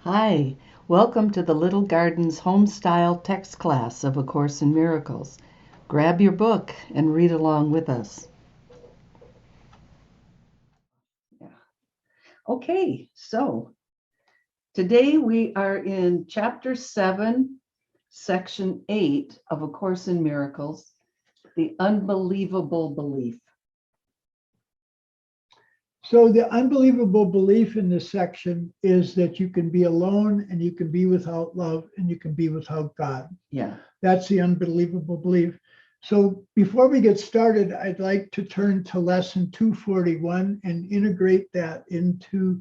Hi, welcome to the Little Gardens Homestyle text class of A Course in Miracles. Grab your book and read along with us. Okay, so today we are in Chapter 7, Section 8 of A Course in Miracles, the unbelievable belief. So the unbelievable belief in this section is that you can be alone and you can be without love and you can be without God. Yeah. That's the unbelievable belief. So before we get started, I'd like to turn to lesson 241 and integrate that into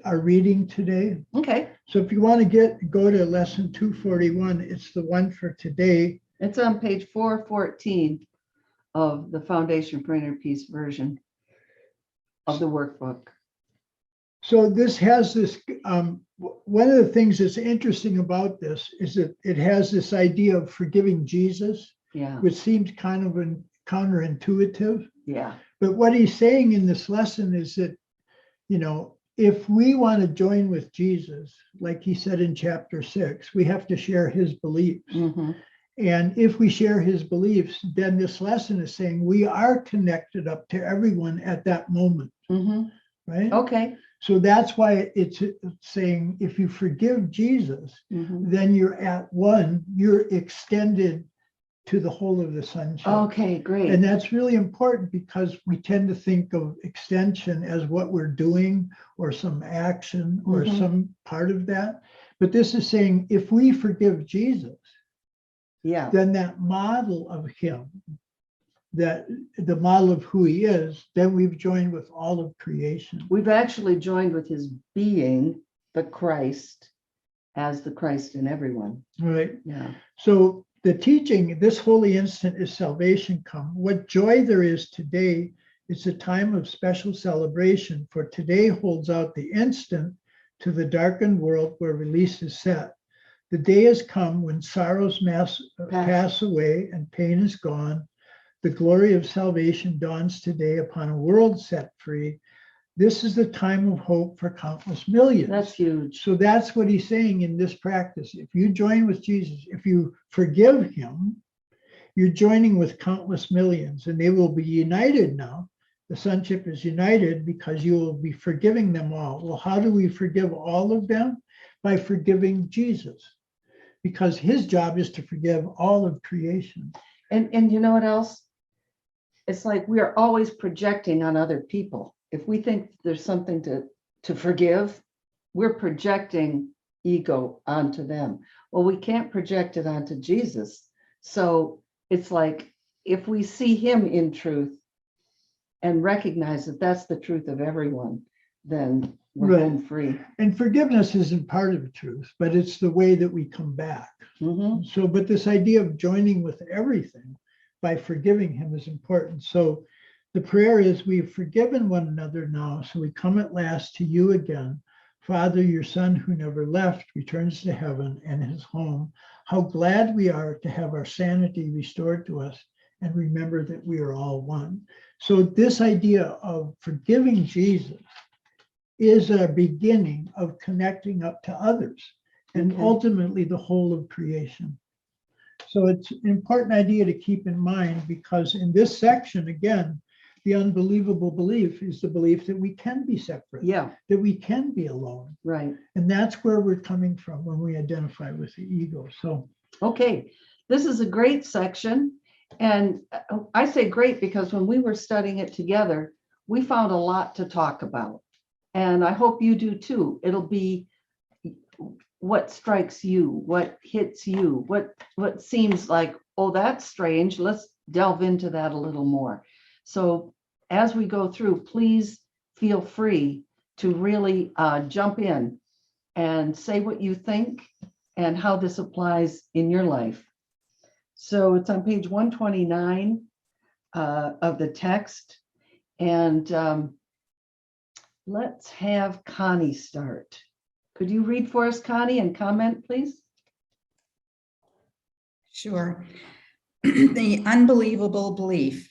our reading today. Okay. So if you want to go to lesson 241, it's the one for today. It's on page 414 of the Foundation for Inner Peace version of the workbook. So this has this, one of the things that's interesting about this is that it has this idea of forgiving Jesus, which seems kind of counterintuitive. Yeah. But what he's saying in this lesson is that, if we want to join with Jesus, like he said in chapter 6, we have to share his beliefs. Mm-hmm. And if we share his beliefs, then this lesson is saying we are connected up to everyone at that moment. Mm-hmm. Right? Okay. So that's why it's saying if you forgive Jesus, then you're at one, you're extended to the whole of the sonship. Okay, great. And that's really important because we tend to think of extension as what we're doing or some action or some part of that. But this is saying if we forgive Jesus, then that model of him, that the model of who he is, then we've joined with all of creation. We've actually joined with his being, the Christ, as the Christ in everyone. Right. Yeah. So the teaching, this holy instant is salvation come. What joy there is today, it's a time of special celebration, for today holds out the instant to the darkened world where release is set. The day has come when sorrows pass away and pain is gone. The glory of salvation dawns today upon a world set free. This is the time of hope for countless millions. That's huge. So that's what he's saying in this practice. If you join with Jesus, if you forgive him, you're joining with countless millions, and they will be united now. The sonship is united because you will be forgiving them all. Well, how do we forgive all of them? By forgiving Jesus, because his job is to forgive all of creation. And you know what else? It's like we are always projecting on other people. If we think there's something to forgive, we're projecting ego onto them. Well, we can't project it onto Jesus. So it's like if we see him in truth and recognize that that's the truth of everyone, then we're home free. And forgiveness isn't part of the truth, but it's the way that we come back. So, but this idea of joining with everything by forgiving him is important. So the prayer is, we've forgiven one another now, so we come at last to you again. Father, your son who never left returns to heaven and his home. How glad we are to have our sanity restored to us and remember that we are all one. So this idea of forgiving Jesus is a beginning of connecting up to others and ultimately the whole of creation. So it's an important idea to keep in mind, because in this section, again, the unbelievable belief is the belief that we can be separate, that we can be alone. Right. And that's where we're coming from when we identify with the ego. So, okay, this is a great section. And I say great because when we were studying it together, we found a lot to talk about. And I hope you do too. It'll be what strikes you, what hits you, what seems like, oh, that's strange. Let's delve into that a little more. So as we go through, please feel free to really jump in and say what you think and how this applies in your life. So it's on page 129 of the text. And let's have Connie start. Could you read for us, Connie, and comment, please? Sure. The unbelievable belief.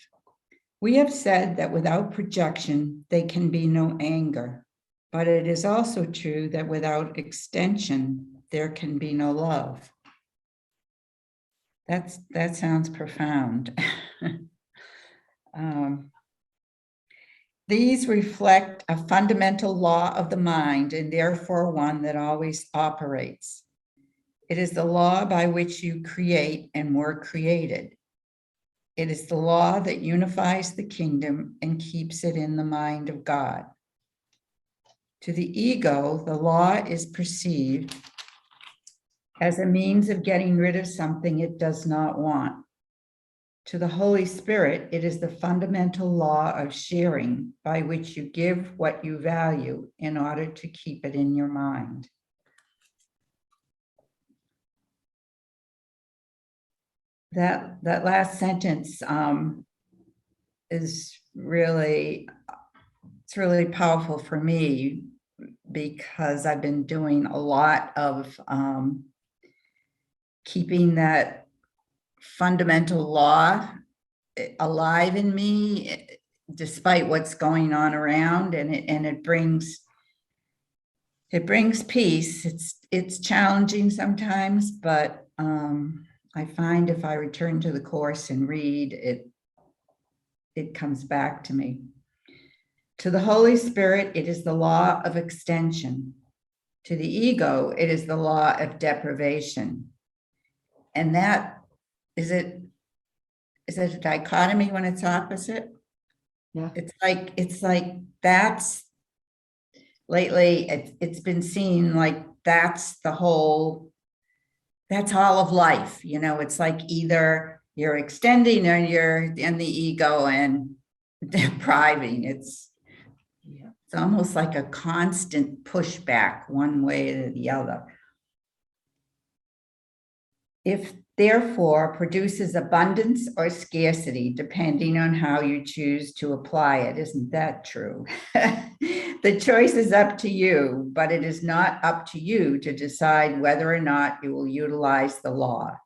We have said that without projection, there can be no anger. But it is also true that without extension, there can be no love. That sounds profound. These reflect a fundamental law of the mind and therefore one that always operates. It is the law by which you create and were created. It is the law that unifies the kingdom and keeps it in the mind of God. To the ego, the law is perceived as a means of getting rid of something it does not want. To the Holy Spirit, it is the fundamental law of sharing by which you give what you value in order to keep it in your mind. That last sentence is really, it's really powerful for me because I've been doing a lot of keeping that fundamental law alive in me, despite what's going on around, and it brings peace. It's challenging sometimes, but I find if I return to the Course and read it, it comes back to me. To the Holy Spirit, it is the law of extension. To the ego, it is the law of deprivation. And that is it a dichotomy when it's opposite? Yeah. It's like that's lately it's been seen like that's all of life. You know, it's like either you're extending or you're in the ego and depriving. It's almost like a constant pushback one way or the other. If therefore produces abundance or scarcity, depending on how you choose to apply it. Isn't that true? The choice is up to you, but it is not up to you to decide whether or not you will utilize the law.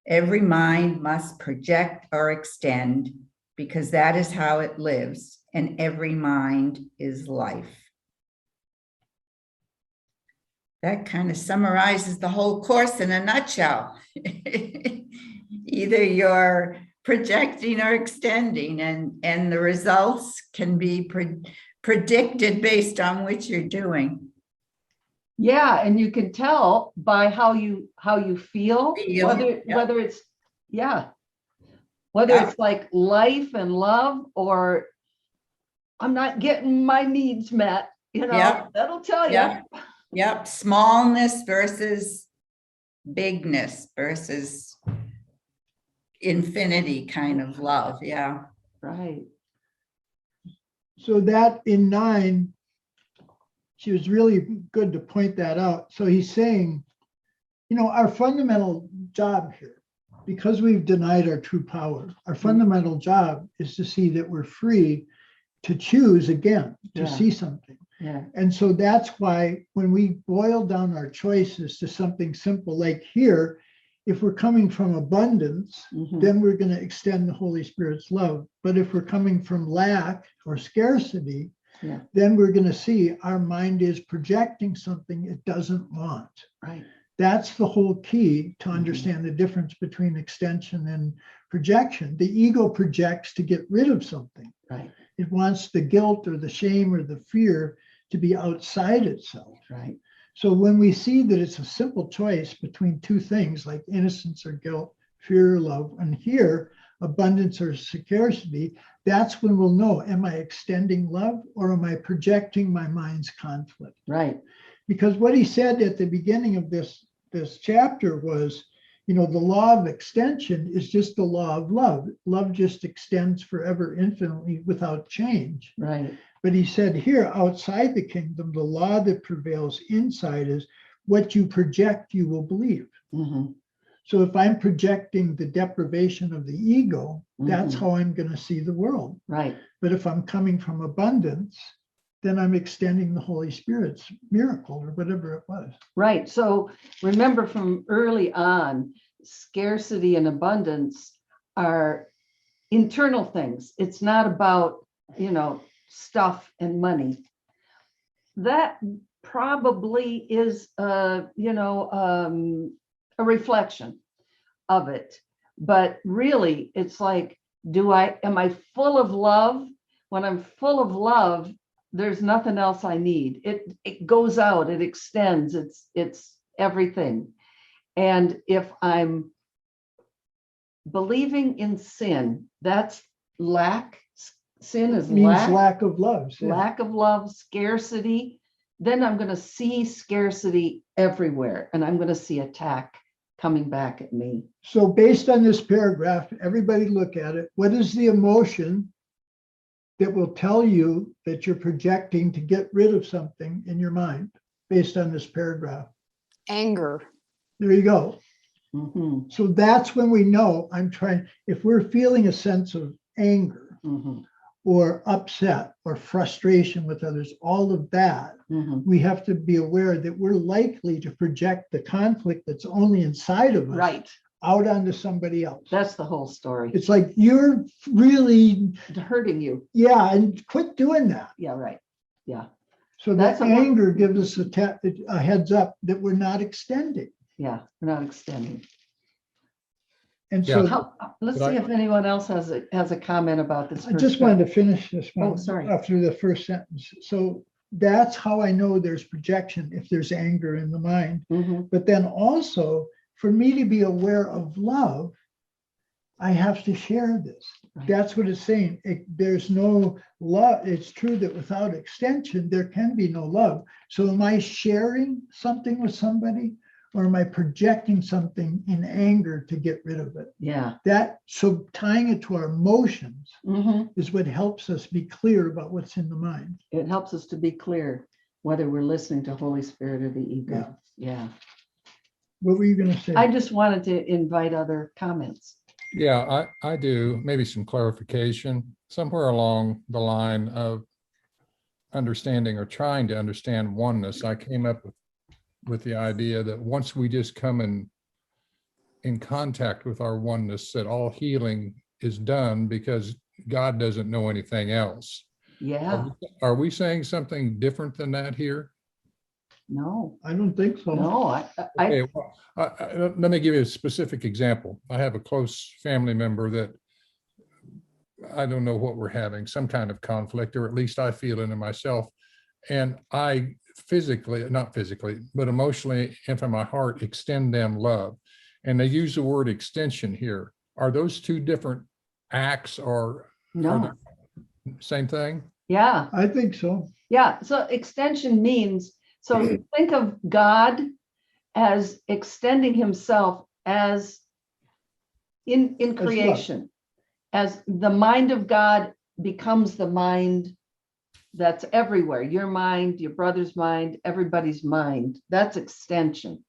Every mind must project or extend because that is how it lives, and every mind is life. That kind of summarizes the whole Course in a nutshell. Either you're projecting or extending, and the results can be predicted based on what you're doing. Yeah, and you can tell by how you feel, whether it's it's like life and love, or I'm not getting my needs met. That'll tell you. Yep. Smallness versus bigness versus infinity kind of love. Yeah. Right. So that in 9, she was really good to point that out. So he's saying, our fundamental job here, because we've denied our true power, our fundamental job is to see that we're free to choose again, to see something. Yeah. And so that's why when we boil down our choices to something simple, like here, if we're coming from abundance, then we're going to extend the Holy Spirit's love. But if we're coming from lack or scarcity, then we're going to see our mind is projecting something it doesn't want. Right. That's the whole key to understand the difference between extension and projection. The ego projects to get rid of something. Right. It wants the guilt or the shame or the fear to be outside itself. Right. So when we see that it's a simple choice between two things like innocence or guilt, fear or love, and here, abundance or scarcity, that's when we'll know, am I extending love or am I projecting my mind's conflict? Right. Because what he said at the beginning of this chapter was, the law of extension is just the law of love. Love just extends forever, infinitely, without change. Right. But he said here, outside the kingdom, the law that prevails inside is what you project, you will believe. So if I'm projecting the deprivation of the ego, that's how I'm going to see the world. Right. But if I'm coming from abundance, then I'm extending the Holy Spirit's miracle or whatever it was. Right. So remember from early on, scarcity and abundance are internal things. It's not about, stuff and money. that probably is, a reflection of it. But really, it's like, am I full of love? When I'm full of love, there's nothing else I need. It goes out, it extends, it's everything. And if I'm believing in sin, that's lack. Sin is Means lack of love. Yeah. lack of love, scarcity. Then I'm going to see scarcity everywhere, and I'm going to see attack coming back at me. So based on this paragraph, everybody look at it. What is the emotion that will tell you that you're projecting to get rid of something in your mind based on this paragraph? Anger. There you go. Mhm, So that's when we know if we're feeling a sense of anger mhm, or upset or frustration with others, all of that, mhm. we have to be aware that we're likely to project the conflict that's only inside of us Right. out onto somebody else. That's the whole story. It's like, you're really, hurting you. yeah, and quit doing that. Yeah, right. Yeah, So That's that a- anger gives us a heads up that we're not extending. yeah. We're not extending. And Yeah. so Let's But see if anyone else has a comment about this. I just wanted to finish this one. Oh, sorry. After the first sentence. So that's how I know there's projection, if there's anger in the mind. Mhm, But then also, for me to be aware of love, I have to share this. Right. That's what it's saying. There's no love. It's true that without extension, there can be no love. So am I sharing something with somebody, or am I projecting something in anger to get rid of it? Yeah. So tying it to our emotions Mhm. is what helps us be clear about what's in the mind. It helps us to be clear whether we're listening to Holy Spirit or the ego. Yeah. What were you going to say? I just wanted to invite other comments. Yeah, I do. Maybe some clarification somewhere along the line of understanding or trying to understand oneness. I came up with the idea that once we just come in contact with our oneness, that all healing is done because God doesn't know anything else. Yeah. Are we saying something different than that here? No, I don't think so. no, Okay, well, let me give you a specific example. I have a close family member that I don't know what we're having, some kind of conflict, or at least I feel it in myself. And I not physically, but emotionally and from my heart, extend them love. And they use the word extension here. Are those two different acts, or are no. they same thing? Yeah. I think so. Yeah. So extension means, so think of God as extending himself as in love. creation, as the mind of God becomes the mind that's everywhere. Your mind, your brother's mind, everybody's mind. That's extension.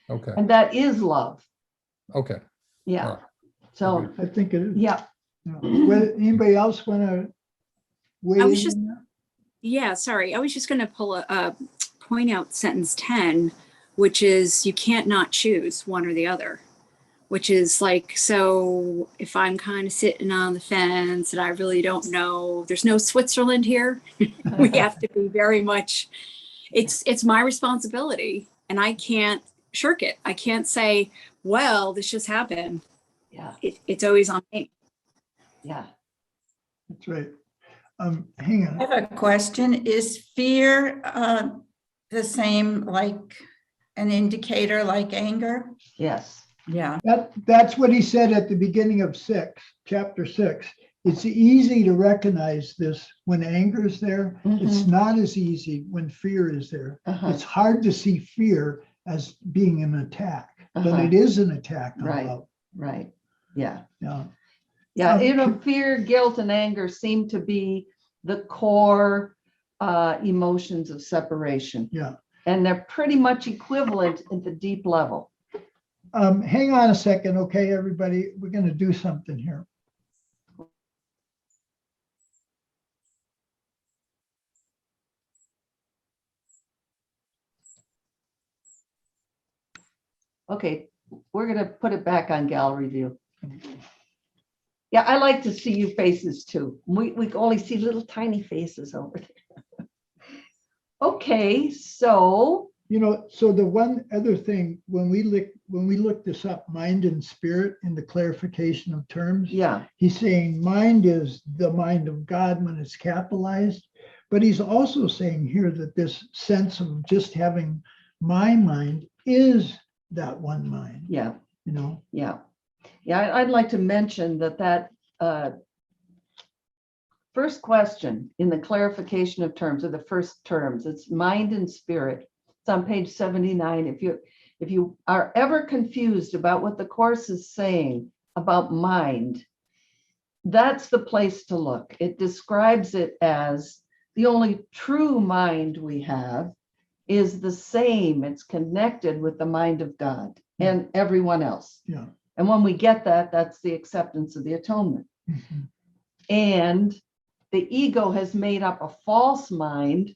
Okay, And that is love. okay. Yeah. All right. So, I think it is. yeah. Anybody else want to weigh I was in just- on that? Yeah, sorry. I was just going to point out sentence 10, which is you can't not choose one or the other, which is like, so if I'm kind of sitting on the fence and I really don't know, there's no Switzerland here. We have to be very much, it's my responsibility and I can't shirk it. I can't say, well, this just happened. Yeah. It's always on me. Yeah. That's right. Hang I on. have a question. Is fear the same like an indicator like anger? Yes. Yeah. That's what he said at the beginning of chapter 6. It's easy to recognize this when anger is there. It's not as easy when fear is there. Uh-huh. It's hard to see fear as being an attack, but Uh-huh. it is an attack on Right. love. Right. Yeah. Yeah. Yeah. Fear, guilt, and anger seem to be the core emotions of separation. Yeah. And they're pretty much equivalent at the deep level. Hang on a second, okay, everybody. We're going to do something here. Okay, we're going to put it back on gallery view. Yeah, I like to see you faces too. We only see little tiny faces over there. Okay, so, So the one other thing, when we look this up, mind and spirit in the clarification of terms, yeah, he's saying mind is the mind of God when it's capitalized, but he's also saying here that this sense of just having my mind is that one mind, yeah, Yeah. yeah. I'd like to mention that first question in the clarification of terms, or the first terms, it's mind and spirit. It's on page 79. If you are ever confused about what the course is saying about mind, that's the place to look. It describes it as the only true mind we have is the same. It's connected with the mind of God and everyone else. Yeah. And when we get that, that's the acceptance of the atonement. Mhm. And the ego has made up a false mind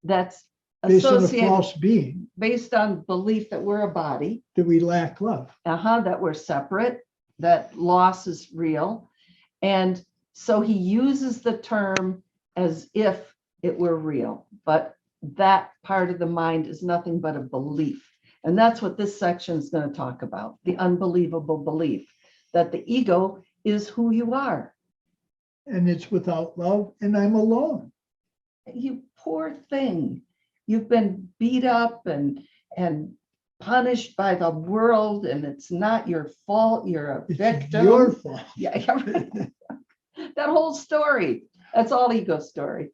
that's Based on a associated false being based on belief that we're a body, that we lack love. that we're separate, that loss is real. And so he uses the term as if it were real, but that part of the mind is nothing but a belief. And that's what this section is going to talk about, the unbelievable belief that the ego is who you are. And it's without love, and I'm alone. You poor thing. You've been beat up and punished by the world, and it's not your fault. You're a It's victim. your fault. Yeah, that whole story. That's all ego story.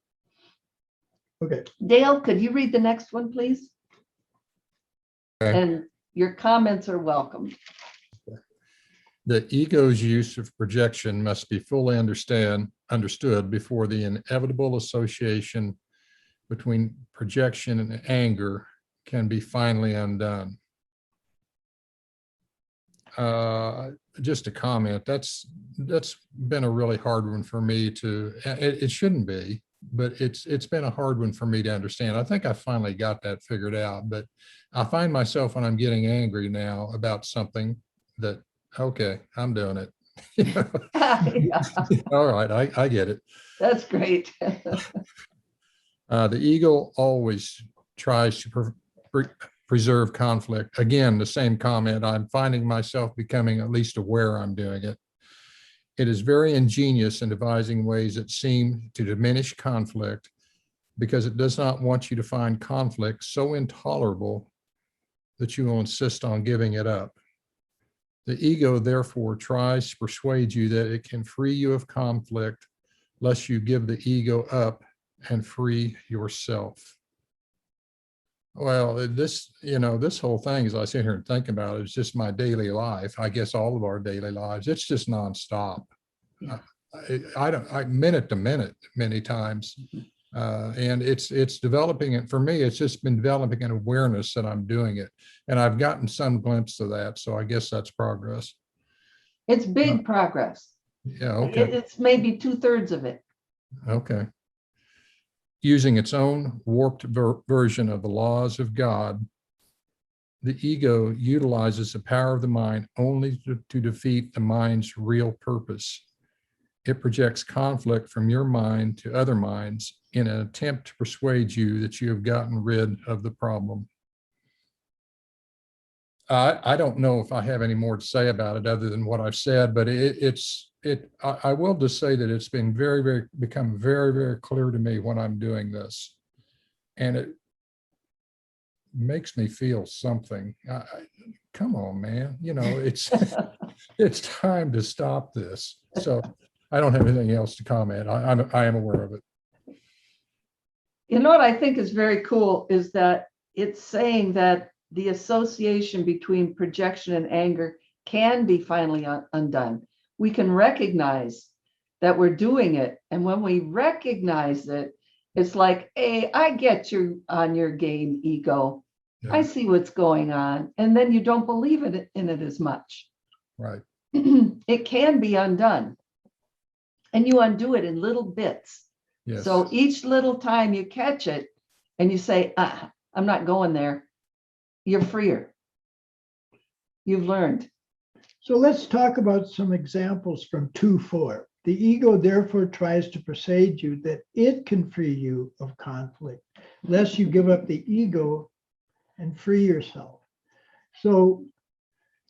Okay. Dale, could you read the next one, please? Okay. And your comments are welcome. The ego's use of projection must be fully understood before the inevitable association between projection and anger can be finally undone. Just a comment, that's been a really hard one for me to, it shouldn't be, but it's been a hard one for me to understand. I think I finally got that figured out, but I find myself when I'm getting angry now about something that, okay, I'm doing it. Yeah, All right, I get it. that's great. The ego always tries to preserve conflict. Again, the same comment, I'm finding myself becoming at least aware I'm doing it. It is very ingenious in devising ways that seem to diminish conflict because it does not want you to find conflict so intolerable that you will insist on giving it up. The ego, therefore, tries to persuade you that it can free you of conflict, lest you give the ego up and free yourself. Well, this whole thing, as I sit here and think about it, is just my daily life. I guess all of our daily lives. It's just nonstop. Yeah. I minute to minute, many times. And it's developing it for me. It's just been developing an awareness that I'm doing it. And I've gotten some glimpse of that. So I guess that's progress. It's big progress. Yeah. Okay. It's maybe 2/3 of it. Okay. Using its own warped version of the laws of God, the ego utilizes the power of the mind only to defeat the mind's real purpose. It projects conflict from your mind to other minds in an attempt to persuade you that you have gotten rid of the problem. I don't know if I have any more to say about it other than what I've said, but I will just say that it's been become very, very clear to me when I'm doing this. And it makes me feel something. Come on, man. It's time to stop this. So I don't have anything else to comment. I am aware of it. You know what I think is very cool is that it's saying that the association between projection and anger can be finally undone. We can recognize that we're doing it. And when we recognize it, it's like, hey, I get you on your game, ego. Yeah. I see what's going on. And then you don't believe in it as much. Right. It can be undone. And you undo it in little bits. Yes. So each little time you catch it and you say, I'm not going there, you're freer. You've learned. So let's talk about some examples from 2:4. The ego therefore tries to persuade you that it can free you of conflict, lest you give up the ego and free yourself. So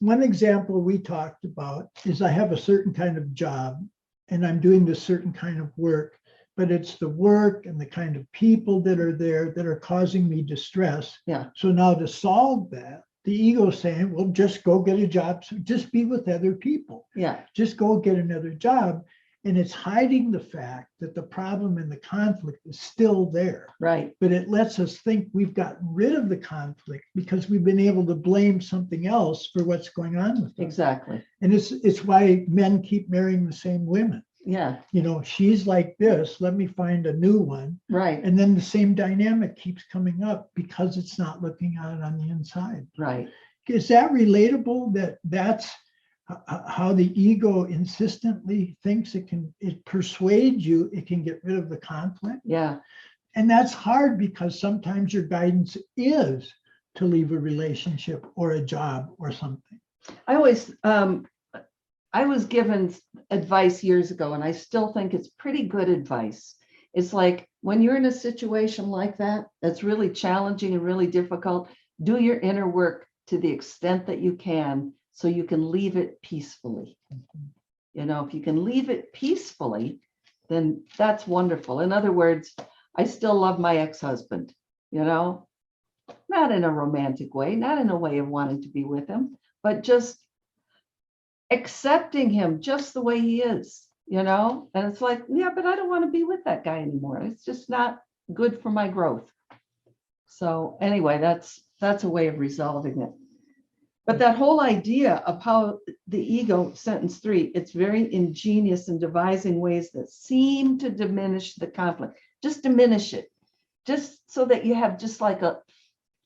one example we talked about is I have a certain kind of job and I'm doing this certain kind of work, but it's the work and the kind of people that are there that are causing me distress. Yeah. So now to solve that, the ego is saying, well, just go get a job. So just be with other people. Yeah. Just go get another job. And it's hiding the fact that the problem and the conflict is still there. Right. But it lets us think we've gotten rid of the conflict because we've been able to blame something else for what's going on with us. Exactly. And it's why men keep marrying the same women. Yeah. You know, she's like this, let me find a new one. Right. And then the same dynamic keeps coming up because it's not looking at it on the inside. Right. Is that relatable, that that's how the ego insistently thinks it persuades you it can get rid of the conflict? Yeah. And that's hard because sometimes your guidance is to leave a relationship or a job or something. I was given advice years ago, and I still think it's pretty good advice. It's like when you're in a situation like that, that's really challenging and really difficult, do your inner work to the extent that you can so you can leave it peacefully. You know, if you can leave it peacefully, then that's wonderful. In other words, I still love my ex-husband, you know, not in a romantic way, not in a way of wanting to be with him, but just accepting him just the way he is, you know. And it's like, yeah, but I don't want to be with that guy anymore. It's just not good for my growth. So anyway, that's a way of resolving it. But that whole idea of how the ego, sentence 3, it's very ingenious in devising ways that seem to diminish the conflict. Just diminish it, just so that you have just like a,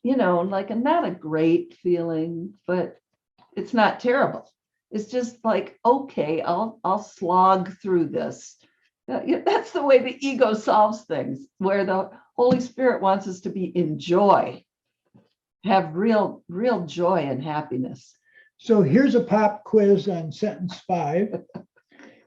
you know, like a not a great feeling, but it's not terrible. It's just like, okay, I'll slog through this. That's the way the ego solves things, where the Holy Spirit wants us to be in joy, have real joy and happiness. So here's a pop quiz on sentence 5.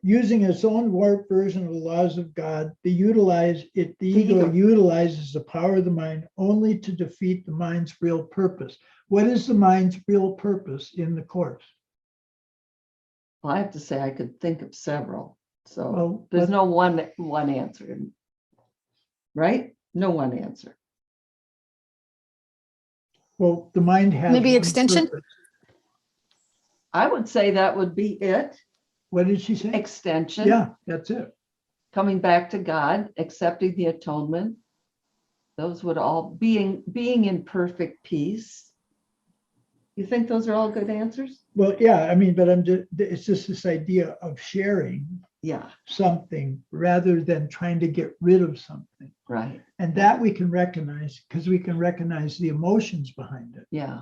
Using its own warped version of the laws of God, the ego utilizes the power of the mind only to defeat the mind's real purpose. What is the mind's real purpose in the course? Well, I have to say I could think of several. So Well, there's no one answer, right? No one answer. Well, the mind has Maybe one extension? purpose. I would say that would be it. What did she say? Extension. Yeah, that's it. Coming back to God, accepting the atonement. Those would all being in perfect peace. You think those are all good answers? Well, yeah, I mean, but it's just this idea of sharing Yeah, something rather than trying to get rid of something. right. And that we can recognize because we can recognize the emotions behind it. Yeah.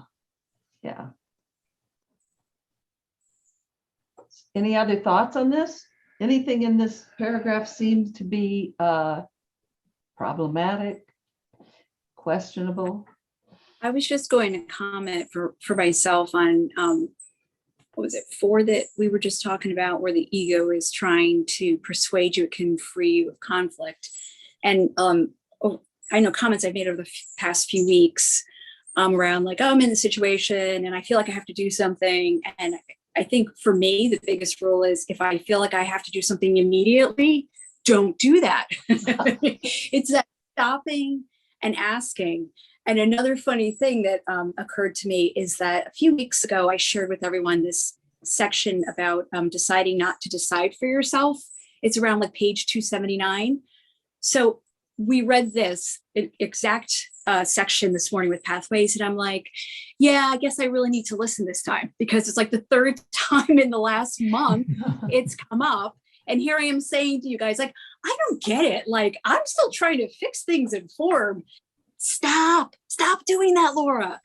Yeah. Any other thoughts on this? Anything in this paragraph seems to be problematic, questionable? I was just going to comment for myself on what was it, 4 that we were just talking about, where the ego is trying to persuade you it can free you of conflict. And I know comments I've made over the past few weeks around like, oh, I'm in the situation and I feel like I have to do something. And I think for me, the biggest rule is if I feel like I have to do something immediately, don't do that. It's that stopping and asking. And another funny thing that occurred to me is that a few weeks ago, I shared with everyone this section about deciding not to decide for yourself. It's around like page 279. So we read this exact section this morning with Pathways. And I'm like, yeah, I guess I really need to listen this time, because it's like the 3rd time in the last month it's come up. And here I am saying to you guys, like, I don't get it. Like, I'm still trying to fix things in form. Stop doing that, Laura.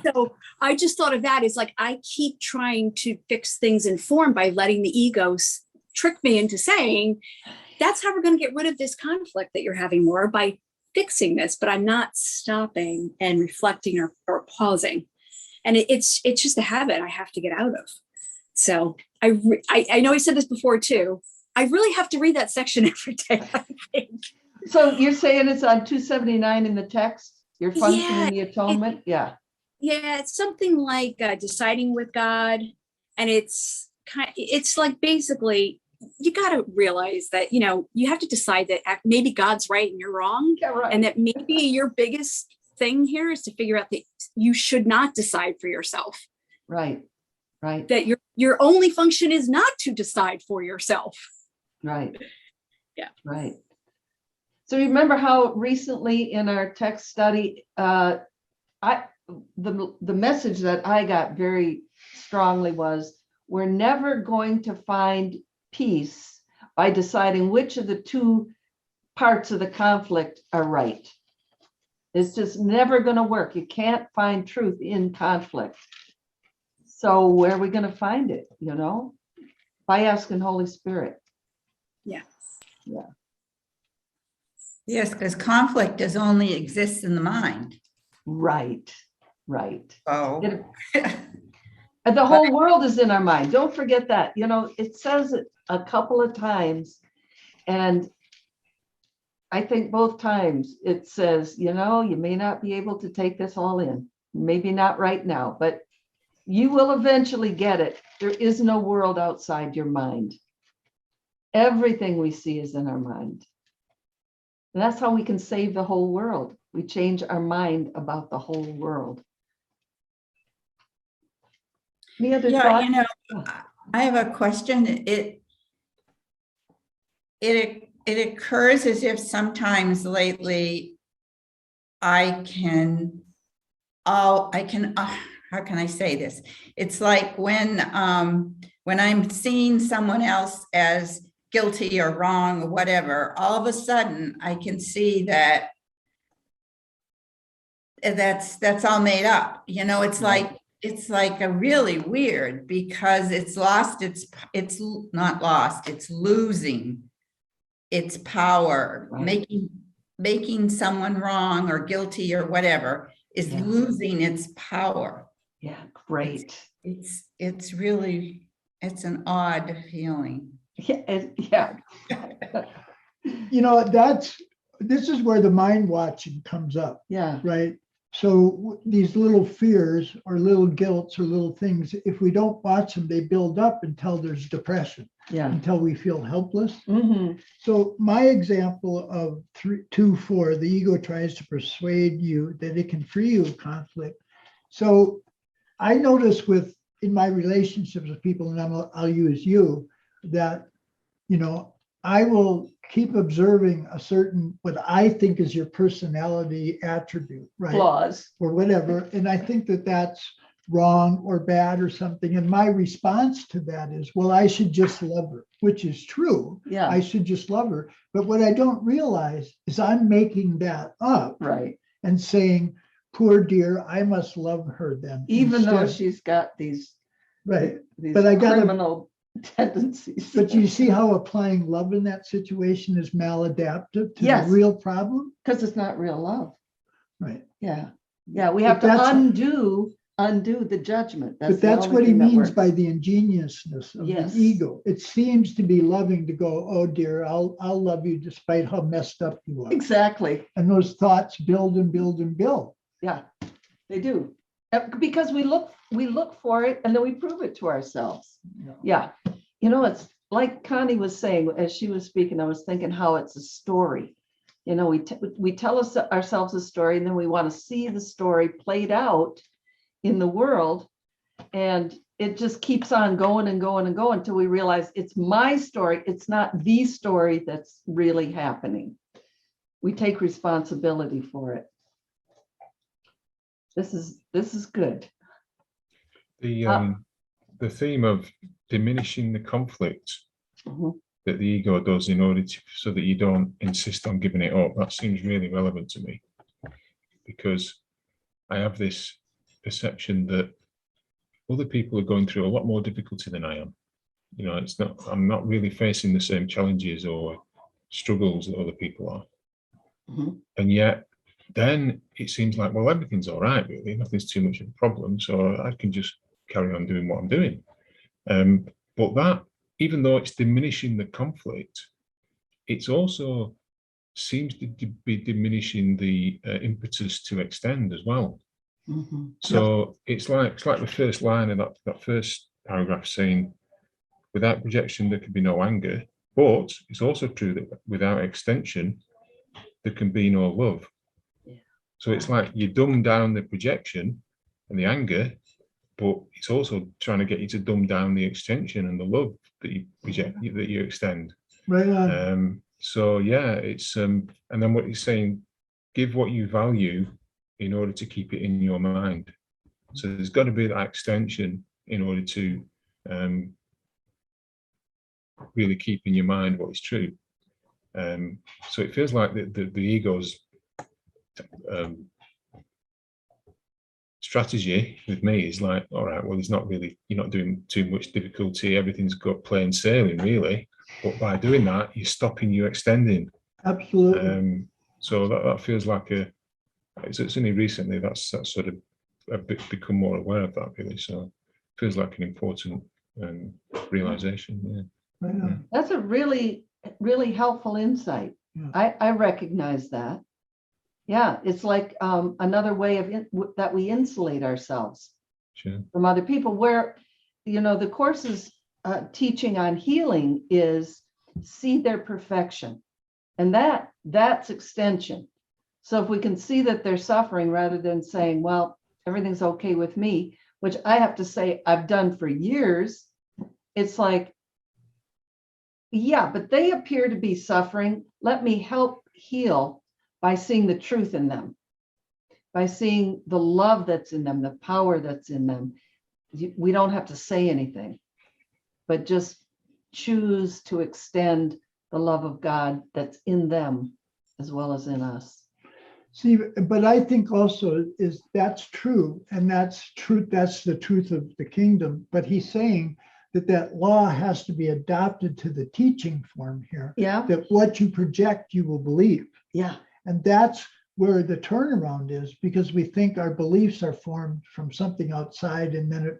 So I just thought of that as like, I keep trying to fix things in form by letting the ego trick me into saying, that's how we're going to get rid of this conflict that you're having, Laura, by fixing this, but I'm not stopping and reflecting or pausing. And it's just a habit I have to get out of. So I know I said this before too, I really have to read that section every day, I think. So you're saying it's on 279 in the text? Your function Yeah, in the atonement? Yeah. Yeah, it's something like deciding with God, and it's like basically you got to realize that you have to decide that maybe God's right and you're wrong, Yeah, right. and that maybe your biggest thing here is to figure out that you should not decide for yourself. Right. Right. That your only function is not to decide for yourself. Right. Yeah. Right. So remember how recently in our text study, the message that I got very strongly was, we're never going to find peace by deciding which of the two parts of the conflict are right. It's just never going to work. You can't find truth in conflict. So where are we going to find it? By asking Holy Spirit. Yeah. Yeah. Yes, because conflict does only exist in the mind. Right. Right. Oh, And the whole world is in our mind. Don't forget that. It says it a couple of times, and I think both times it says, you may not be able to take this all in. Maybe not right now, but you will eventually get it. There is no world outside your mind. Everything we see is in our mind. And that's how we can save the whole world. We change our mind about the whole world. Any other thoughts? I have a question. It occurs as if sometimes lately how can I say this? It's like when I'm seeing someone else as guilty or wrong or whatever, all of a sudden I can see that that's all made up. It's like a really weird, because it's not lost, it's losing its power. Right. Making someone wrong or guilty or whatever is losing its power. Yeah, great. It's really, it's an odd feeling. Yeah. This is where the mind watching comes up, Yeah. right? So these little fears or little guilts or little things, if we don't watch them, they build up until there's depression, Yeah. until we feel helpless. Mm-hmm. So my example of 2:4, the ego tries to persuade you that it can free you of conflict. So I notice in my relationships with people, and I'll use you, that, I will keep observing what I think is your personality attribute, right? Flaws. Or whatever. And I think that that's wrong or bad or something. And my response to that is, well, I should just love her, which is true. Yeah. I should just love her. But what I don't realize is I'm making that up. Right. And saying, poor dear, I must love her then. Even though instead. she's got these But I gotta- criminal tendencies. But you see how applying love in that situation is maladaptive to Yes. the real problem? Because it's not real love. Right. Yeah. Yeah. We have to But undo the judgment. But the that's only what he thing that means works. by the ingenuousness of Yes. the ego. It seems to be loving to go, oh dear, I'll love you despite how messed up you are. Exactly. And those thoughts build and build and build. Yeah, they do. Because we look for it and then we prove it to ourselves. Yeah. It's like Connie was saying as she was speaking, I was thinking how it's a story. We tell ourselves a story, and then we want to see the story played out in the world. And it just keeps on going and going and going until we realize it's my story. It's not the story that's really happening. We take responsibility for it. This is good. The theme of diminishing the conflict Mhm. that the ego does in order so that you don't insist on giving it up, that seems really relevant to me, because I have this perception that other people are going through a lot more difficulty than I am. I'm not really facing the same challenges or struggles that other people are. Mhm. And yet then it seems like, well, everything's all right, really. Nothing's too much of a problem. So I can just carry on doing what I'm doing. But that even though it's diminishing the conflict, it's also seems to be diminishing the impetus to extend as well. Mhm. So it's like the first line of that first paragraph saying, without projection, there can be no anger. But it's also true that without extension, there can be no love. Yeah. So it's like you dumb down the projection and the anger, but it's also trying to get you to dumb down the extension and the love that you project, that you extend. Right on. So yeah, it's and then what he's saying, give what you value in order to keep it in your mind. So there's got to be that extension in order to really keep in your mind what is true. So it feels like the ego's strategy with me is like, all right, well, it's not really, you're not doing too much difficulty. Everything's got plain sailing, really. But by doing that, you're stopping you extending. Absolutely. So that feels like it's only recently that's sort of a bit become more aware of that, really. So it feels like an important realization. Yeah. Right on. That's a really, really helpful insight. Yeah. I recognize that. Yeah, it's like another way of that we insulate ourselves Sure. from other people, where, you know, the course's teaching on healing is see their perfection. And that's extension. So if we can see that they're suffering rather than saying, well, everything's okay with me, which I have to say I've done for years, it's like, yeah, but they appear to be suffering. Let me help heal by seeing the truth in them, by seeing the love that's in them, the power that's in them. We don't have to say anything, but just choose to extend the love of God that's in them as well as in us. See, but I think also is that's true, and that's truth. That's the truth of the kingdom. But he's saying that law has to be adopted to the teaching form here. Yeah. That what you project, you will believe. Yeah. And that's where the turnaround is, because we think our beliefs are formed from something outside, and then it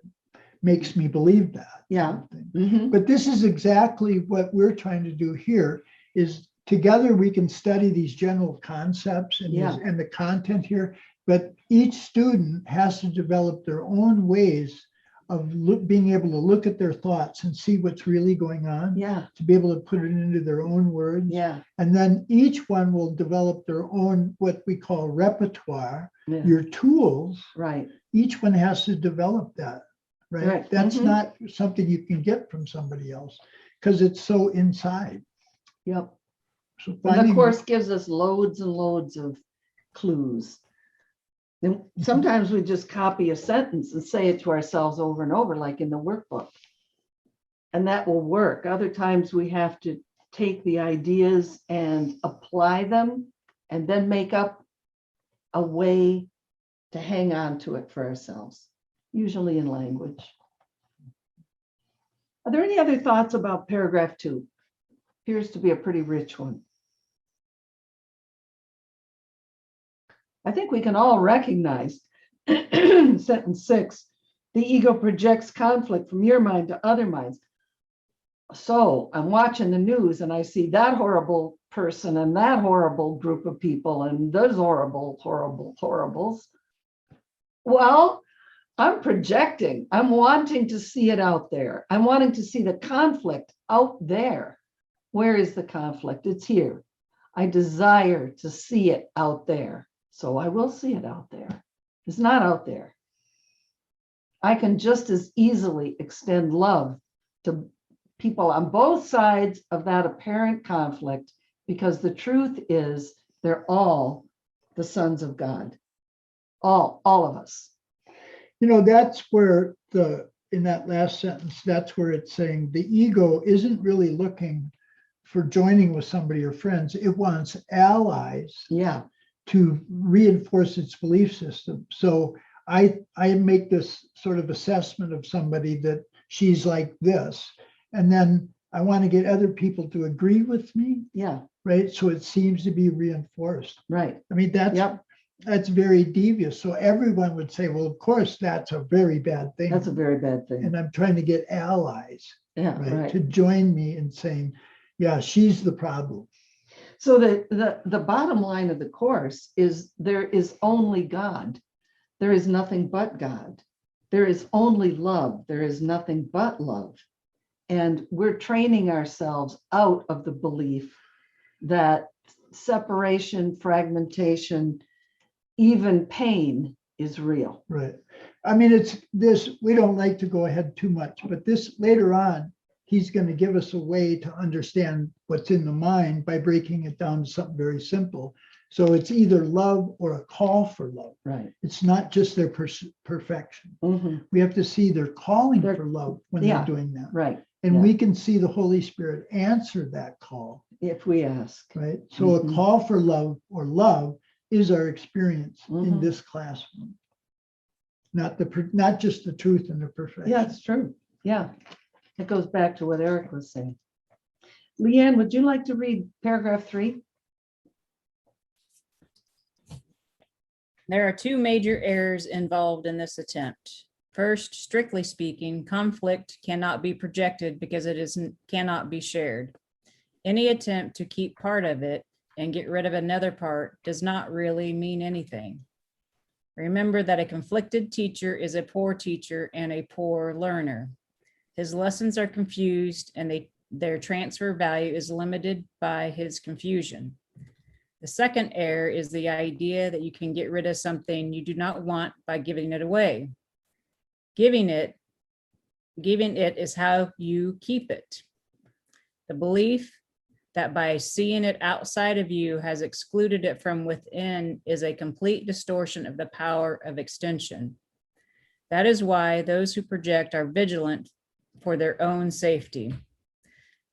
makes me believe that. Yeah. Mm-hmm. But this is exactly what we're trying to do here, is together we can study these general concepts and, and the content here, but each student has to develop their own ways of being able to look at their thoughts and see what's really going on, to be able to put it into their own words. And then each one will develop their own, what we call repertoire, your tools. Right. Each one has to develop that, right? That's not something you can get from somebody else because it's so inside. Yep. So and the course gives us loads and loads of clues. And sometimes we just copy a sentence and say it to ourselves over and over, like in the workbook. And that will work. Other times we have to take the ideas and apply them and then make up a way to hang on to it for ourselves, usually in language. Are there any other thoughts about paragraph 2? Appears to be a pretty rich one. I think we can all recognize sentence 6, the ego projects conflict from your mind to other minds. So I'm watching the news and I see that horrible person and that horrible group of people and those horrible, horrible, horribles. Well, I'm projecting. I'm wanting to see it out there. I'm wanting to see the conflict out there. Where is the conflict? It's here. I desire to see it out there. So I will see it out there. It's not out there. I can just as easily extend love to people on both sides of that apparent conflict, because the truth is they're all the sons of God. All of us. You know, that's where in that last sentence, that's where it's saying the ego isn't really looking for joining with somebody or friends. It wants allies. To reinforce its belief system. So I make this sort of assessment of somebody that she's like this, and then I want to get other people to agree with me. Right. So it seems to be reinforced. Right. I mean, that's that's very devious. So everyone would say, well, of course, that's a very bad thing. That's a very bad thing. And I'm trying to get allies, Yeah, right, to right. join me in saying, yeah, she's the problem. So the bottom line of the course is there is only God. There is nothing but God. There is only love. There is nothing but love. And we're training ourselves out of the belief that separation, fragmentation, even pain is real. Right. I mean, it's this, we don't like to go ahead too much, but this later on, he's going to give us a way to understand what's in the mind by breaking it down to something very simple. So it's either love or a call for love. Right. It's not just their perfection. Mhm. We have to see they're calling They're- for love when yeah, they're doing that. Right. And yeah. we can see the Holy Spirit answer that call, If we ask. right? So Mhm. a call for love or love is our experience in Mhm. this classroom. Not just the truth and the perfection. Yeah, it's true. Yeah. It goes back to what Eric was saying. Leanne, would you like to read paragraph 3? There are two major errors involved in this attempt. First, strictly speaking, conflict cannot be projected because cannot be shared. Any attempt to keep part of it and get rid of another part does not really mean anything. Remember that a conflicted teacher is a poor teacher and a poor learner. His lessons are confused and their transfer value is limited by his confusion. The second error is the idea that you can get rid of something you do not want by giving it away. Giving it is how you keep it. The belief that by seeing it outside of you has excluded it from within is a complete distortion of the power of extension. That is why those who project are vigilant for their own safety.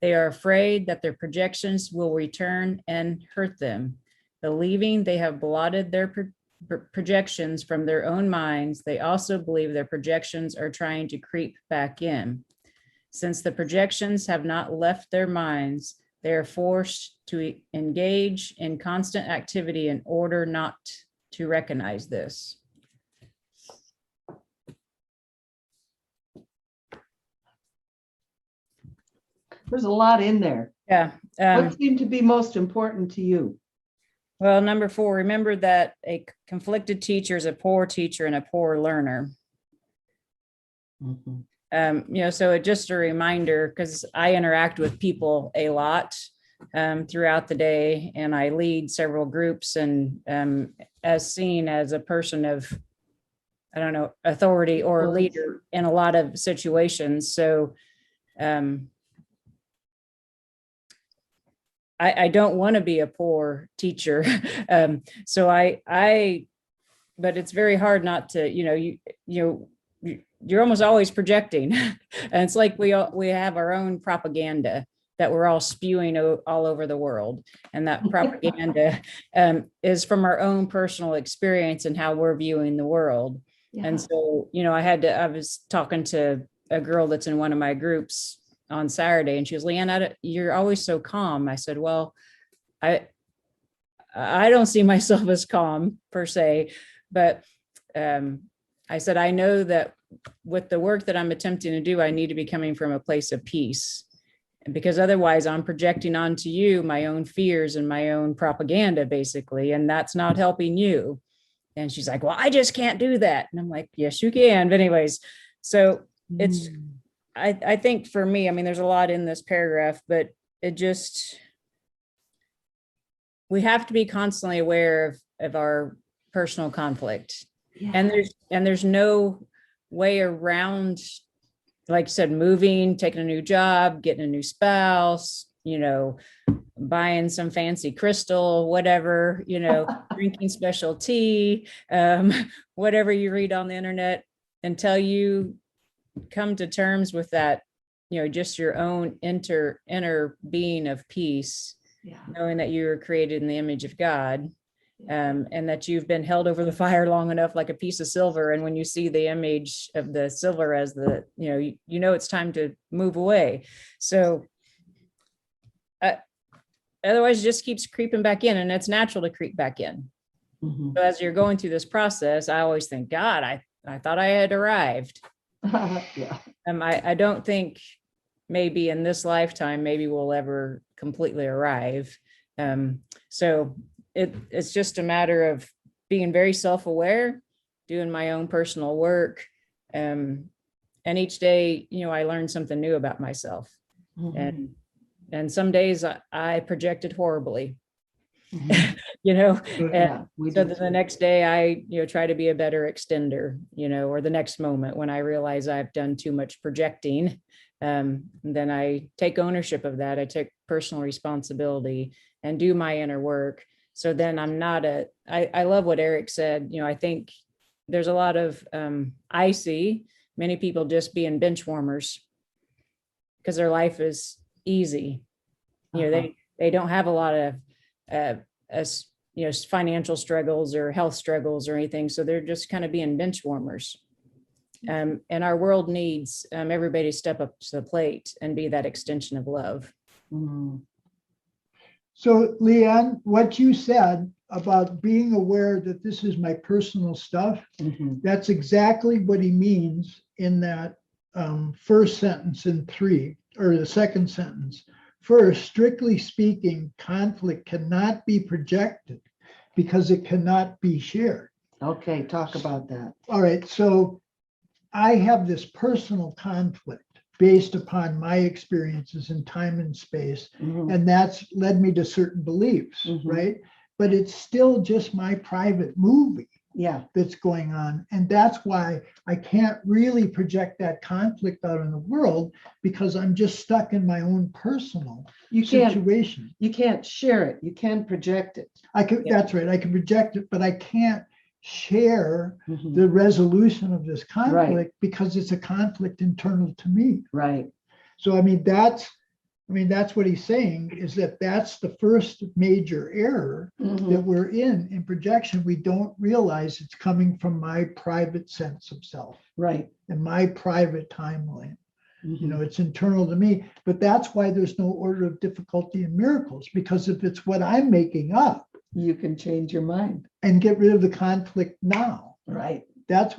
They are afraid that their projections will return and hurt them. Believing they have blotted their projections from their own minds, they also believe their projections are trying to creep back in. Since the projections have not left their minds, they are forced to engage in constant activity in order not to recognize this. There's a lot in there. Yeah. What seemed to be most important to you? Well, number 4, remember that a conflicted teacher is a poor teacher and a poor learner. Mhm. So just a reminder, because I interact with people a lot throughout the day, and I lead several groups, and as seen as a person of, I don't know, authority or leader in a lot of situations. So I don't want to be a poor teacher. So but it's very hard not to, you're almost always projecting. And it's like we have our own propaganda that we're all spewing all over the world. And that propaganda is from our own personal experience and how we're viewing the world. Yeah. And so, I was talking to a girl that's in one of my groups on Saturday, and she was, Leanne, you're always so calm. I said, well, I don't see myself as calm per se, but I said, I know that with the work that I'm attempting to do, I need to be coming from a place of peace, and because otherwise I'm projecting onto you my own fears and my own propaganda, basically, and that's not helping you. And she's like, well, I just can't do that. And I'm like, yes, you can. But anyways, so it's, I think for me, there's a lot in this paragraph, but we have to be constantly aware of our personal conflict. Yeah. And there's no way around, like I said, moving, taking a new job, getting a new spouse, buying some fancy crystal, whatever, drinking special tea, whatever you read on the internet, until you come to terms with that, just your own inner being of peace, Yeah. knowing that you were created in the image of God, and that you've been held over the fire long enough, like a piece of silver. And when you see the image of the silver as it's time to move away. So otherwise it just keeps creeping back in, and it's natural to creep back in. Mhm. So as you're going through this process, I always think, God, I thought I had arrived. Yeah. I don't think maybe in this lifetime, maybe we'll ever completely arrive. So it's just a matter of being very self-aware, doing my own personal work. And each day, I learn something new about myself. Mhm. And some days I projected horribly, Mhm. and Yeah, we so do that the too. next day I, try to be a better extender, or the next moment when I realize I've done too much projecting, then I take ownership of that. I take personal responsibility and do my inner work. So then I'm not I love what Eric said. I think there's a lot of, I see many people just being bench warmers because their life is easy. Uh-huh. They don't have a lot of, as financial struggles or health struggles or anything. So they're just kind of being bench warmers. And our world needs everybody to step up to the plate and be that extension of love. Mhm. So Leanne, what you said about being aware that this is my personal stuff, Mhm. that's exactly what he means in that first sentence in 3, or the second sentence. First, strictly speaking, conflict cannot be projected because it cannot be shared. Okay, talk about that. All right, so I have this personal conflict based upon my experiences in time and space, Mhm. and that's led me to certain beliefs, Mhm. right? But it's still just my private movie Yeah, that's going on. And that's why I can't really project that conflict out in the world, because I'm just stuck in my own personal you can't, situation. you can't share it. You can project it. I could, Yeah. that's right, I can project it, but I can't share Mhm. the resolution of this conflict because it's a conflict internal to me. Right. So that's what he's saying, is that that's the first major error that Mhm. we're in projection. We don't realize it's coming from my private sense of self Right. and my private timeline. Mhm. It's internal to me, but that's why there's no order of difficulty in miracles, because if it's what I'm making up You can change your mind. and get rid of the conflict now, Right. that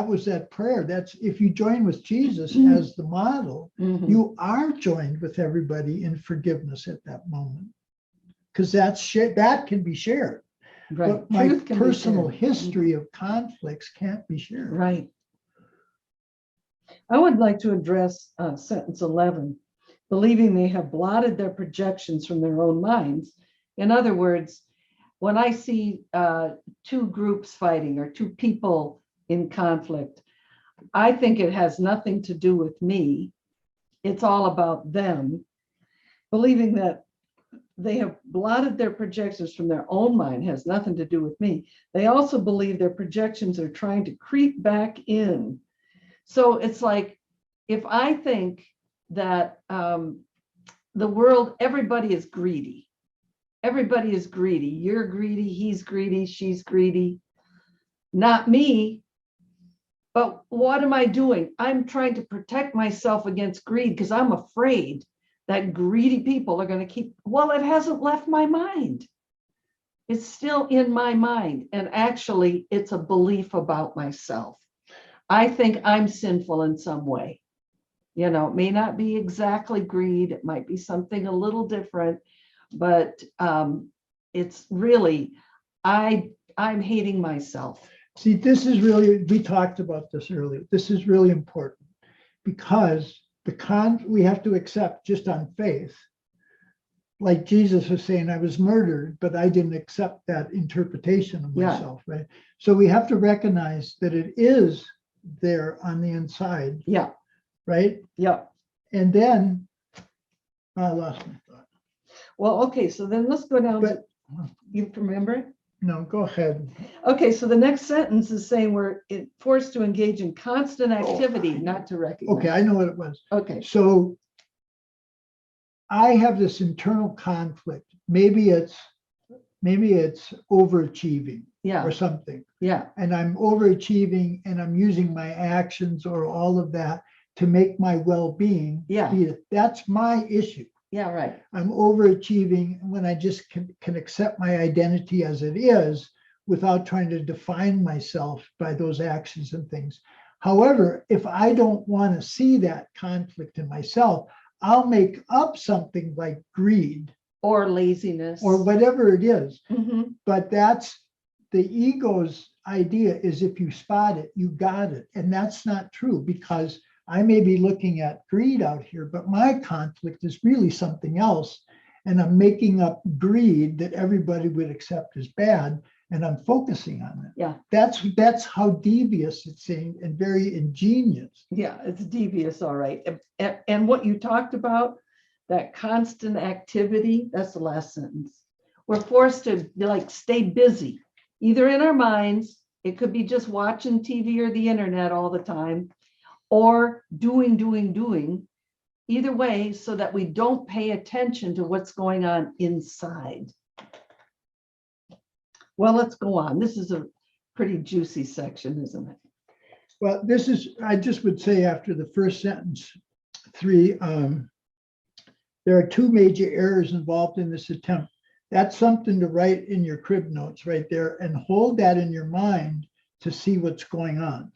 was that prayer. That's, if you join with Jesus Mhm. as the model, Mhm. you are joined with everybody in forgiveness at that moment, because that can be shared. Right. But my Truth can be personal shared. history of conflicts can't be shared. Right. I would like to address sentence 11, believing they have blotted their projections from their own minds. In other words, when I see two groups fighting or two people in conflict, I think it has nothing to do with me. It's all about them, believing that they have blotted their projections from their own mind has nothing to do with me. They also believe their projections are trying to creep back in. So it's like, if I think that the world, everybody is greedy. Everybody is greedy. You're greedy, he's greedy, she's greedy. Not me. But what am I doing? I'm trying to protect myself against greed because I'm afraid that greedy people are going to keep, well, it hasn't left my mind. It's still in my mind. And actually, it's a belief about myself. I think I'm sinful in some way. It may not be exactly greed. It might be something a little different, but it's really, I'm hating myself. See, this is really, we talked about this earlier. This is really important, because we have to accept just on faith, like Jesus was saying, I was murdered, but I didn't accept that interpretation of Yeah. myself, right? So we have to recognize that it is there on the inside, Yeah, right? yeah. And then I lost my thought. Well, okay, so then let's go down to, But you remember it? no, go ahead. Okay, so the next sentence is saying we're forced to engage in constant activity, not to recognize. Okay, I know what it was. Okay, So I have this internal conflict. Maybe it's overachieving yeah, or something. yeah, And I'm overachieving and I'm using my actions or all of that to make my well-being. Yeah. That's my issue. yeah, right. I'm overachieving when I just can accept my identity as it is, without trying to define myself by those actions and things. However, if I don't want to see that conflict in myself, I'll make up something like greed Or laziness. or whatever it is. Mhm. But that's the ego's idea, is if you spot it, you got it. And that's not true, because I may be looking at greed out here, but my conflict is really something else. And I'm making up greed that everybody would accept as bad, and I'm focusing on it. Yeah. That's how devious it's saying, and very ingenious. Yeah, it's devious, all right. And what you talked about, that constant activity, that's the last sentence. We're forced to like stay busy, either in our minds, it could be just watching TV or the internet all the time, or doing. Either way, so that we don't pay attention to what's going on inside. Well, let's go on. This is a pretty juicy section, isn't it? Well, this is, I just would say after the first sentence, 3, there are 2 major errors involved in this attempt. That's something to write in your crib notes right there, and hold that in your mind to see what's going on,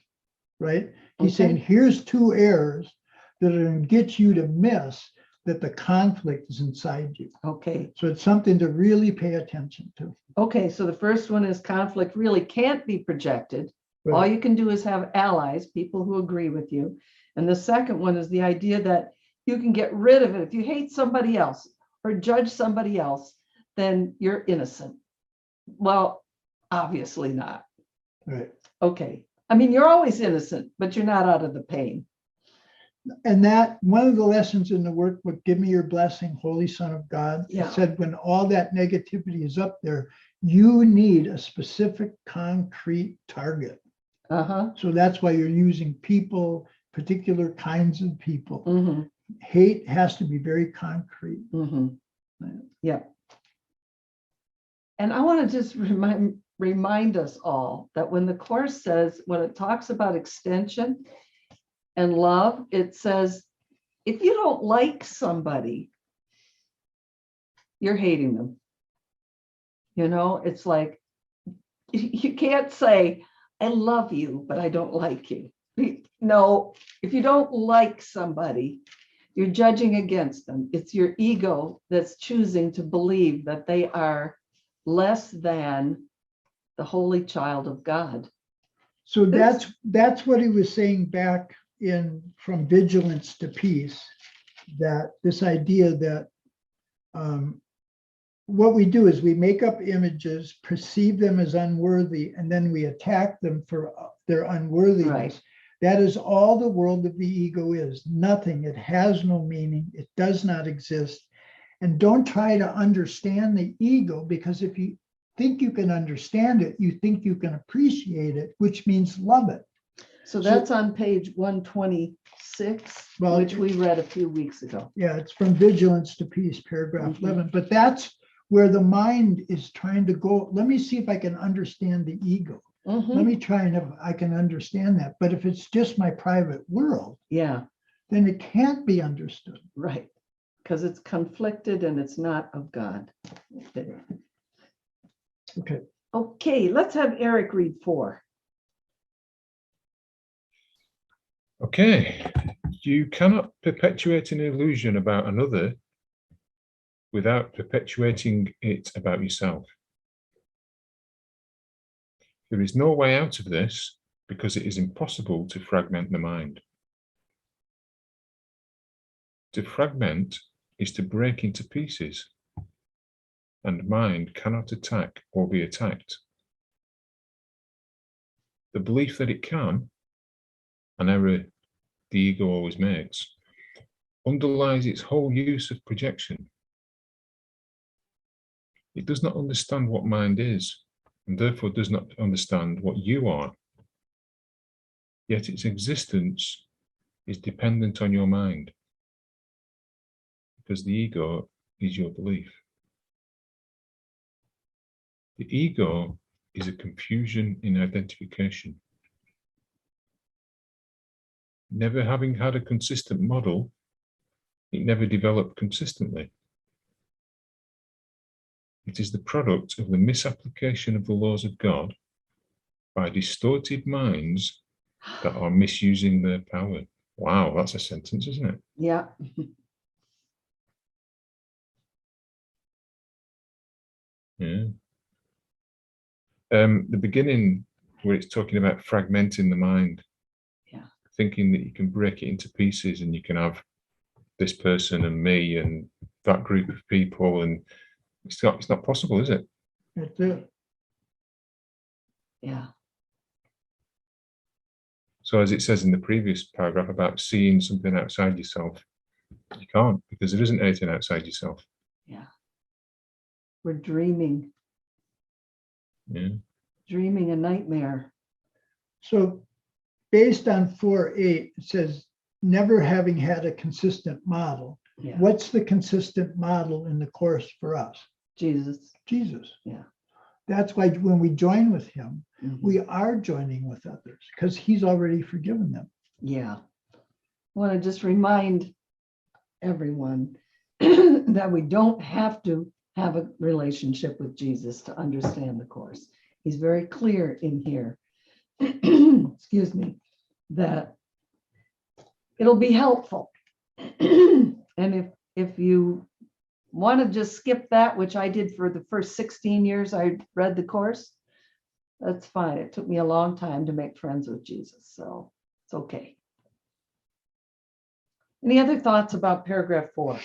right? He's Okay. saying, here's 2 errors that are going to get you to miss that the conflict is inside you. Okay. So it's something to really pay attention to. Okay, so the first one is conflict really can't be projected. All Right. you can do is have allies, people who agree with you. And the second one is the idea that you can get rid of it. If you hate somebody else or judge somebody else, then you're innocent. Well, obviously not. Right. Okay. I mean, you're always innocent, but you're not out of the pain. And that one of the lessons in the workbook, Give Me Your Blessing, Holy Son of God, Yeah. it said when all that negativity is up there, you need a specific concrete target. Uh-huh. So that's why you're using people, particular kinds of people. Mm-hmm. Hate has to be very concrete. Mm-hmm. Yeah. And I want to just remind us all that when the Course says, when it talks about extension and love, it says, if you don't like somebody, you're hating them. You know, it's like, you can't say, I love you, but I don't like you. No, if you don't like somebody, you're judging against them. It's your ego that's choosing to believe that they are less than the holy child of God. So that's what he was saying back in From Vigilance to Peace, that this idea that what we do is we make up images, perceive them as unworthy, and then we attack them for their unworthiness. Right. That is all the world of the ego is. Nothing. It has no meaning. It does not exist. And don't try to understand the ego, because if you think you can understand it, you think you can appreciate it, which means love it. So that's on page 126, Well, which we read a few weeks ago. Yeah, it's From Vigilance to Peace, paragraph 11. But that's where the mind is trying to go. Let me see if I can understand the ego. Mhm. Let me try and if I can understand that. But if it's just my private world, Yeah, then it can't be understood. right. Because it's conflicted and it's not of God. Okay. Okay, let's have Eric read 4. Okay, you cannot perpetuate an illusion about another without perpetuating it about yourself. There is no way out of this because it is impossible to fragment the mind. To fragment is to break into pieces, and mind cannot attack or be attacked. The belief that it can, an error the ego always makes, underlies its whole use of projection. It does not understand what mind is, and therefore does not understand what you are. Yet its existence is dependent on your mind, because the ego is your belief. The ego is a confusion in identification. Never having had a consistent model, it never developed consistently. It is the product of the misapplication of the laws of God by distorted minds that are misusing their power. Wow, that's a sentence, isn't it? Yeah. Yeah. The beginning where it's talking about fragmenting the mind, Yeah. thinking that you can break it into pieces and you can have this person and me and that group of people, and it's not possible, is it? That's it. Yeah. So as it says in the previous paragraph about seeing something outside yourself, you can't, because there isn't anything outside yourself. Yeah. We're dreaming a nightmare. So based on 4:8, it says, never having had a consistent model. Yeah. What's the consistent model in the Course for us? Jesus. Jesus. Yeah. That's why when we join with him, Mhm. we are joining with others because he's already forgiven them. Yeah. I want to just remind everyone that we don't have to have a relationship with Jesus to understand the Course. He's very clear in here, excuse me, that it'll be helpful. And if you want to just skip that, which I did for the first 16 years I read the Course, that's fine. It took me a long time to make friends with Jesus, so it's okay. Any other thoughts about paragraph 4?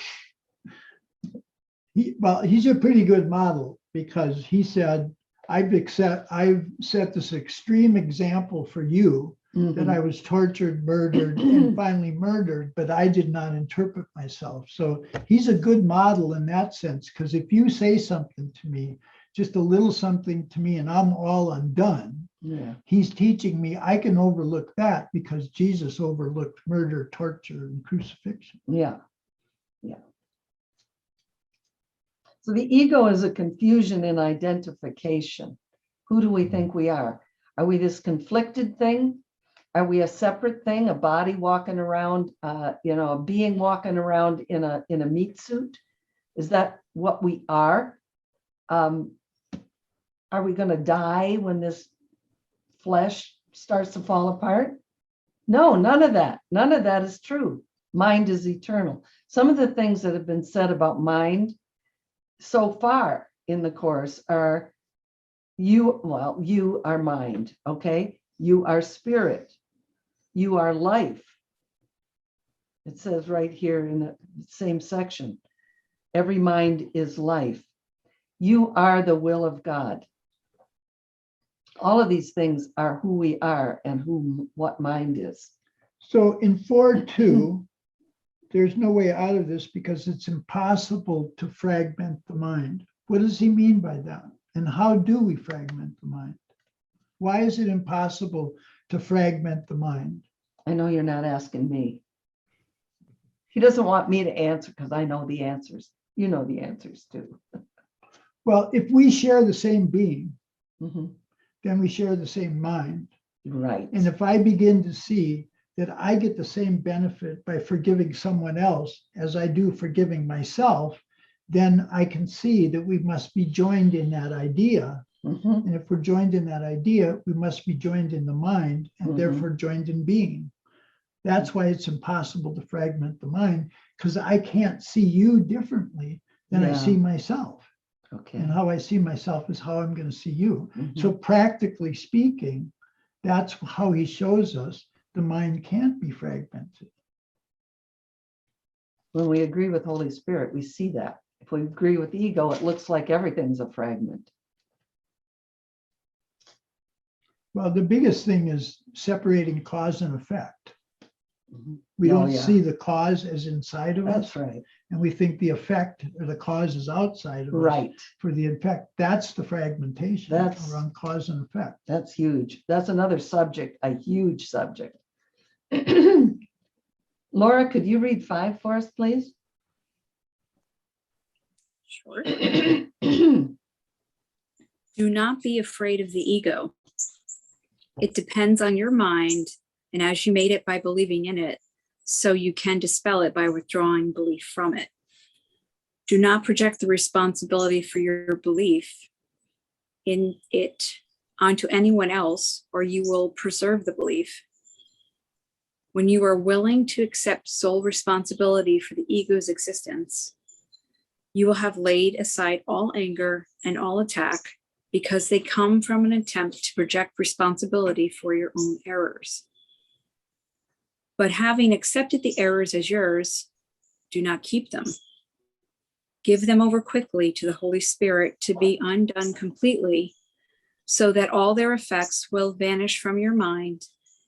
He's a pretty good model because he said, I've set this extreme example for you that I was tortured, murdered, and finally murdered, but I did not interpret myself. So he's a good model in that sense, because if you say something to me, just a little something to me, and I'm all undone, Yeah. he's teaching me I can overlook that because Jesus overlooked murder, torture, and crucifixion. Yeah. Yeah. So the ego is a confusion in identification. Who do we think we are? Are we this conflicted thing? Are we a separate thing, a body walking around, a being walking around in a meat suit? Is that what we are? Are we going to die when this flesh starts to fall apart? No, none of that. None of that is true. Mind is eternal. Some of the things that have been said about mind so far in the Course are you are mind, okay? You are spirit. You are life. It says right here in the same section, every mind is life. You are the will of God. All of these things are who we are and what mind is. So in 4:2, there's no way out of this because it's impossible to fragment the mind. What does he mean by that? And how do we fragment the mind? Why is it impossible to fragment the mind? I know you're not asking me. He doesn't want me to answer because I know the answers. You know the answers too. Well, if we share the same being, Mhm. then we share the same mind. Right. And if I begin to see that I get the same benefit by forgiving someone else as I do forgiving myself, then I can see that we must be joined in that idea. Mhm. And if we're joined in that idea, we must be joined in the mind and Mhm. therefore joined in being. That's why it's impossible to fragment the mind, because I can't see you differently than I Yeah. see myself. Okay. And how I see myself is how I'm going to see you. Mhm. So practically speaking, that's how he shows us the mind can't be fragmented. When we agree with Holy Spirit, we see that. If we agree with ego, it looks like everything's a fragment. Well, the biggest thing is separating cause and effect. Mhm. We Oh, don't yeah. see the cause as inside of us, That's right. and we think the effect or the cause is outside of us. Right. For the effect, that's the fragmentation That's- around cause and effect. That's huge. That's another subject, a huge subject. Laura, could you read 5 for us, please? Sure. Do not be afraid of the ego. It depends on your mind, and as you made it by believing in it, so you can dispel it by withdrawing belief from it. Do not project the responsibility for your belief in it onto anyone else, or you will preserve the belief. When you are willing to accept sole responsibility for the ego's existence, you will have laid aside all anger and all attack, because they come from an attempt to project responsibility for your own errors. But having accepted the errors as yours, do not keep them. Give them over quickly to the Holy Spirit to be undone completely, so that all their effects will vanish from your mind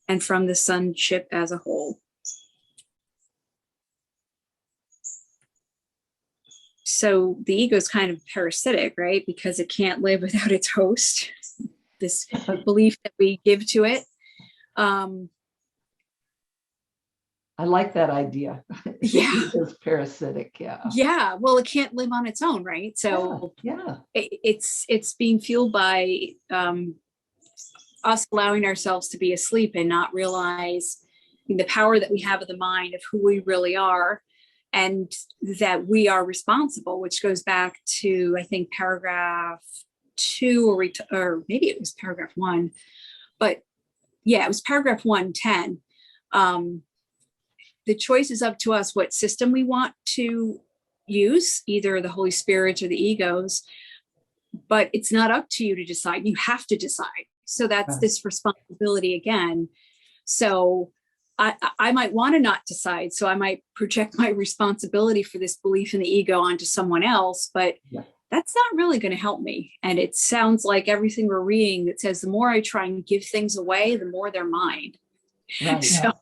and from the sonship as a whole. So the ego is kind of parasitic, right? Because it can't live without its host, this belief that we give to it. I like that idea. Yeah. It's parasitic, yeah. Yeah, well, it can't live on its own, right? So Yeah. it's being fueled by us allowing ourselves to be asleep and not realize the power that we have of the mind, of who we really are, and that we are responsible, which goes back to, I think, paragraph 2, or maybe it was paragraph 1, but yeah, it was paragraph 110. The choice is up to us what system we want to use, either the Holy Spirit or the egos, but it's not up to you to decide. You have to decide. So that's this responsibility again. So I might want to not decide. So I might project my responsibility for this belief in the ego onto someone else, but that's not really going to help me. And it sounds like everything we're reading that says the more I try and give things away, the more they're mine. Right. So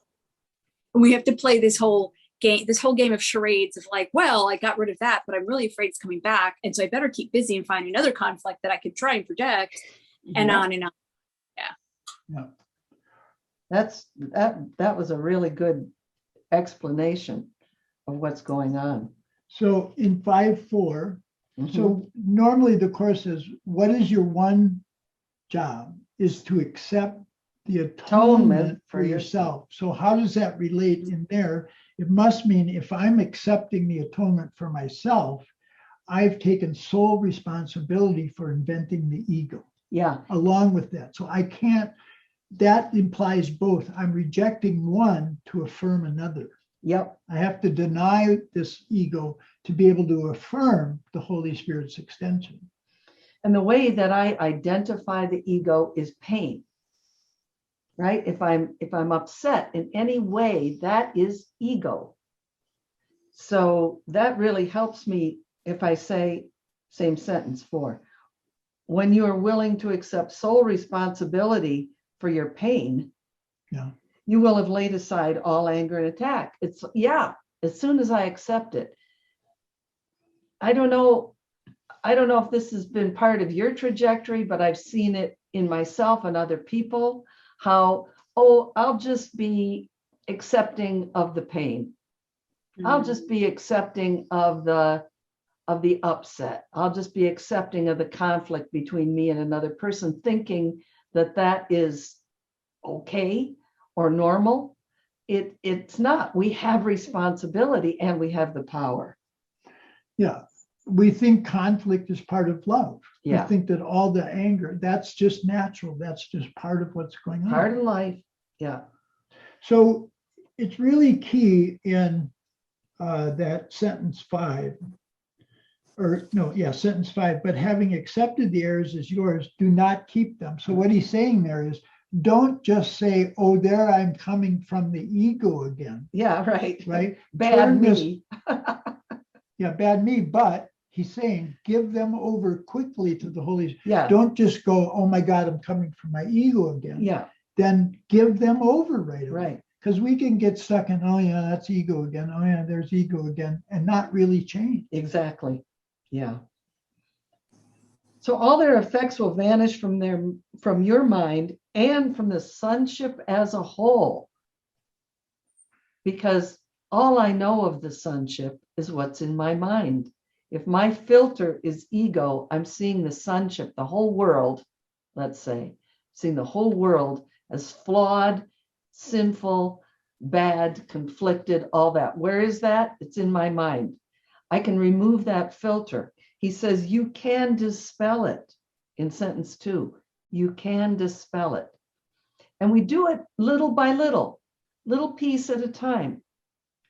we have to play this whole game of charades of like, well, I got rid of that, but I'm really afraid it's coming back. And so I better keep busy and find another conflict that I could try and project, and on and on. Yeah. That was a really good explanation of what's going on. So in 5.4, Mhm. so normally the course says, what is your one job is to accept the atonement for yourself. So how does that relate in there? It must mean if I'm accepting the atonement for myself, I've taken sole responsibility for inventing the ego Yeah. along with that. So I can't, that implies both. I'm rejecting one to affirm another. Yep. I have to deny this ego to be able to affirm the Holy Spirit's extension. And the way that I identify the ego is pain. Right? If I'm upset in any way, that is ego. So that really helps me if I say, same sentence 4, when you are willing to accept sole responsibility for your pain, you will have laid aside all anger and attack. It's as soon as I accept it. I don't know if this has been part of your trajectory, but I've seen it in myself and other people. How, I'll just be accepting of the pain. I'll just be accepting of the upset. I'll just be accepting of the conflict between me and another person, thinking that is okay or normal. It's not. We have responsibility and we have the power. Yeah. We think conflict is part of love. Yeah. We think that all the anger, that's just natural. That's just part of what's going on. Part of life. Yeah. So it's really key in that sentence 5, sentence 5, but having accepted the errors as yours, do not keep them. So what he's saying there is, don't just say, oh, there I'm coming from the ego again. Yeah, right. Right? Bad me. Bad me, but he's saying, give them over quickly to the Holy Spirit. Yeah. Don't just go, oh my God, I'm coming from my ego again. Yeah. Then give them over right away. Right. Because we can get stuck in, oh yeah, that's ego again. Oh yeah, there's ego again, and not really change. Exactly. Yeah. So all their effects will vanish from your mind and from the sonship as a whole. Because all I know of the sonship is what's in my mind. If my filter is ego, I'm seeing the sonship, the whole world, let's say, seeing the whole world as flawed, sinful, bad, conflicted, all that. Where is that? It's in my mind. I can remove that filter. He says you can dispel it in sentence 2. You can dispel it. And we do it little by little piece at a time.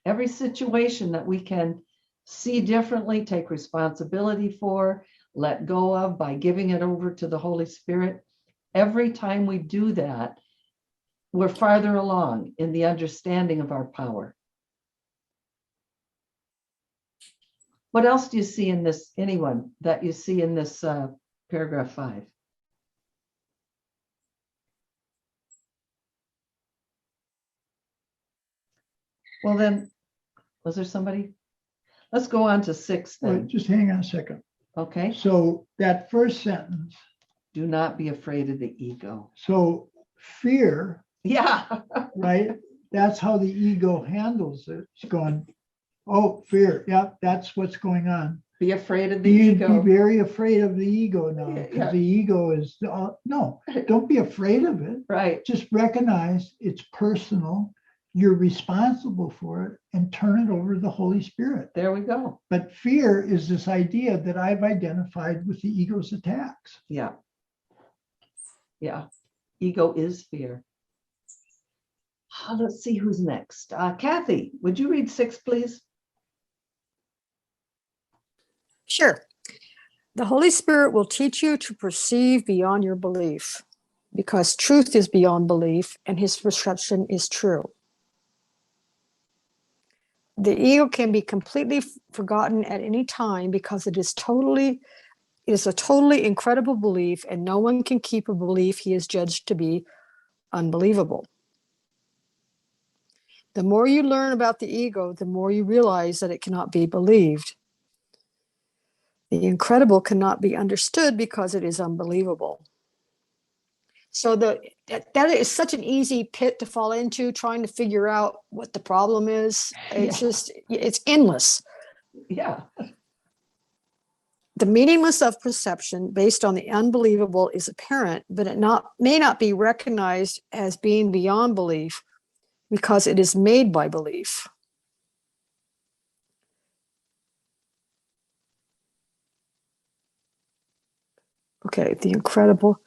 Every situation that we can see differently, take responsibility for, let go of by giving it over to the Holy Spirit. Every time we do that, we're farther along in the understanding of our power. What else do you see in this, anyone that you see in this paragraph 5? Well, then, was there somebody? Let's go on to 6 Well, then. just hang on a second. Okay. So that first sentence, Do not be afraid of the ego. so fear, Yeah. right? That's how the ego handles it. It's going, oh, fear. Yeah, that's what's going on. Be afraid of the Be ego. very afraid of the ego now, Yeah. because the ego is, no, don't be afraid of it. Right. Just recognize it's personal. You're responsible for it and turn it over to the Holy Spirit. There we go. But fear is this idea that I've identified with the ego's attacks. Yeah. Yeah. Ego is fear. Let's see who's next. Kathy, would you read 6, please? Sure. The Holy Spirit will teach you to perceive beyond your belief, because truth is beyond belief and his perception is true. The ego can be completely forgotten at any time because it is a totally incredible belief, and no one can keep a belief he is judged to be unbelievable. The more you learn about the ego, the more you realize that it cannot be believed. The incredible cannot be understood because it is unbelievable. So that is such an easy pit to fall into, trying to figure out what the problem is. It's just, it's endless. Yeah. The meaningless of perception based on the unbelievable is apparent, but it may not be recognized as being beyond belief because it is made by belief. Okay, the incredible.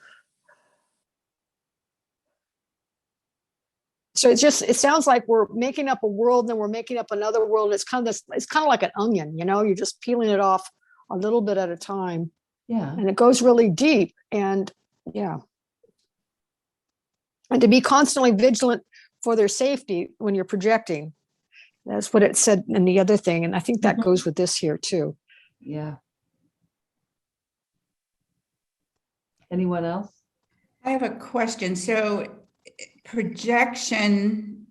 So it sounds like we're making up a world, then we're making up another world. It's kind of like an onion, you're just peeling it off a little bit at a time. Yeah. And it goes really deep. And yeah. And to be constantly vigilant for their safety when you're projecting. That's what it said in the other thing. And I think that goes with this here too. Yeah. Anyone else? I have a question. So projection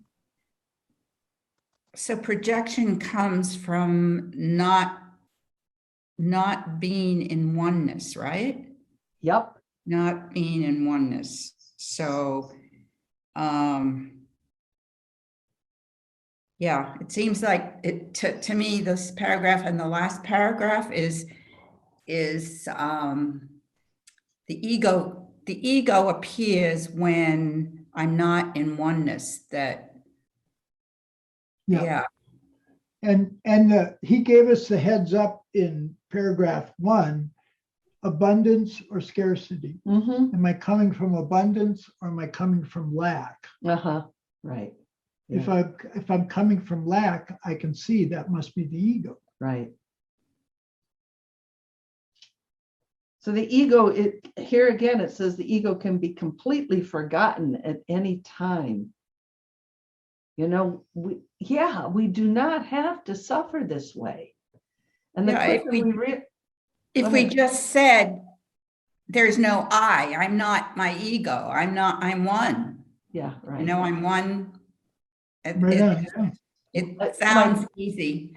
comes from not being in oneness, right? Yep. Not being in oneness. So yeah, it seems like it to me, this paragraph and the last paragraph is the ego appears when I'm not in oneness. Yeah. And he gave us the heads up in paragraph 1, abundance or scarcity. Mm-hmm. Am I coming from abundance or am I coming from lack? Uh-huh. Right. Yeah. If I'm coming from lack, I can see that must be the ego. Right. So the ego, here again, it says the ego can be completely forgotten at any time. We do not have to suffer this way. And if we just said, there's no I'm not my ego, I'm one. Yeah, right. I'm one. It sounds easy.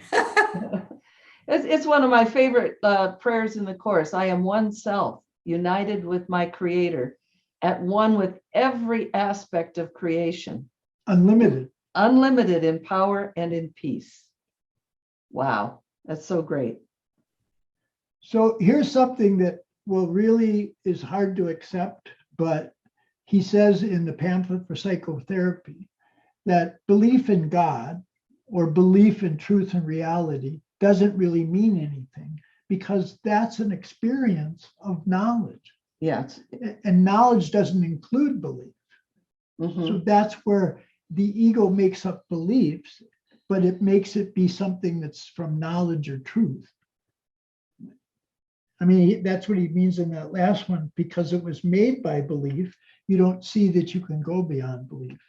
It's one of my favorite prayers in the Course. I am one self, united with my Creator, at one with every aspect of creation. Unlimited in power and in peace. Wow, that's so great. So here's something that really is hard to accept, but he says in the pamphlet for psychotherapy that belief in God or belief in truth and reality doesn't really mean anything, because that's an experience of knowledge. Yes. And knowledge doesn't include belief. Mhm. So that's where the ego makes up beliefs, but it makes it be something that's from knowledge or truth. I mean, that's what he means in that last one, because it was made by belief, you don't see that you can go beyond belief.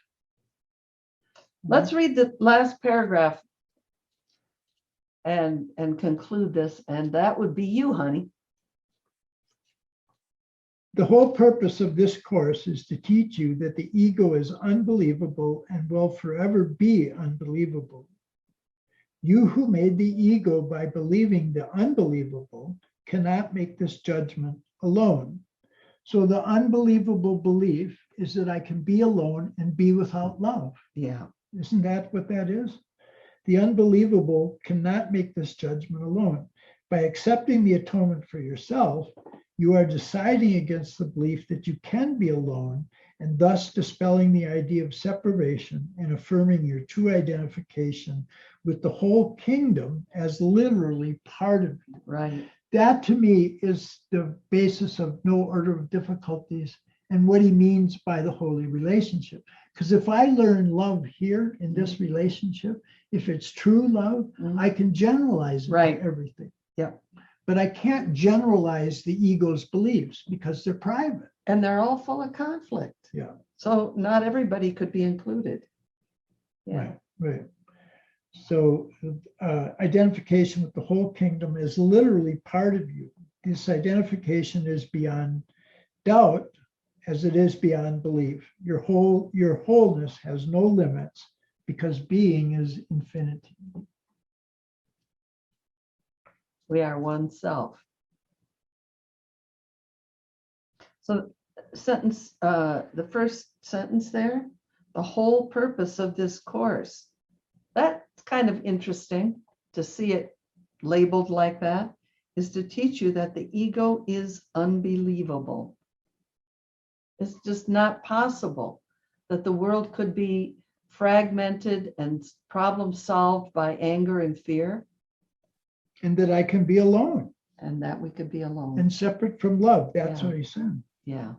Let's read the last paragraph and conclude this, and that would be you, honey. The whole purpose of this course is to teach you that the ego is unbelievable and will forever be unbelievable. You who made the ego by believing the unbelievable cannot make this judgment alone. So the unbelievable belief is that I can be alone and be without love. Yeah. Isn't that what that is? The unbelievable cannot make this judgment alone. By accepting the atonement for yourself, you are deciding against the belief that you can be alone, and thus dispelling the idea of separation and affirming your true identification with the whole kingdom as literally part of you. Right. That to me is the basis of no order of difficulties and what he means by the holy relationship. Because if I learn love here in this relationship, if it's true love, Mhm. I can generalize it Right. to everything. Yep. But I can't generalize the ego's beliefs because they're private. And they're all full of conflict. Yeah. So not everybody could be included. Yeah. Right, right. So identification with the whole kingdom is literally part of you. This identification is beyond doubt as it is beyond belief. Your wholeness has no limits because being is infinity. We are one self. So the first sentence there, the whole purpose of this course. That's kind of interesting to see it labeled like that, is to teach you that the ego is unbelievable. It's just not possible that the world could be fragmented and problem solved by anger and fear, And that I can be alone and that we could be alone. and separate from love. That's Yeah. what he said. Yeah,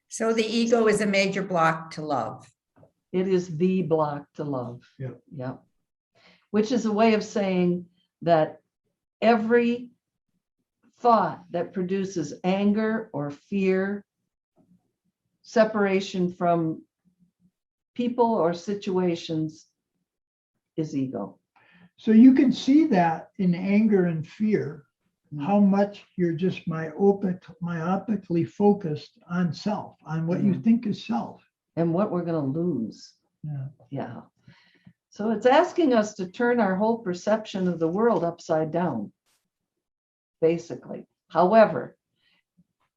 So the ego is a major block to love. it is the block to love. Yeah. Yeah. Which is a way of saying that every thought that produces anger or fear, separation from people or situations, is ego. So you can see that in anger and fear, how much you're just myopically focused on self, on what you think is self. And what we're going to lose. Yeah. Yeah. So it's asking us to turn our whole perception of the world upside down, basically. However,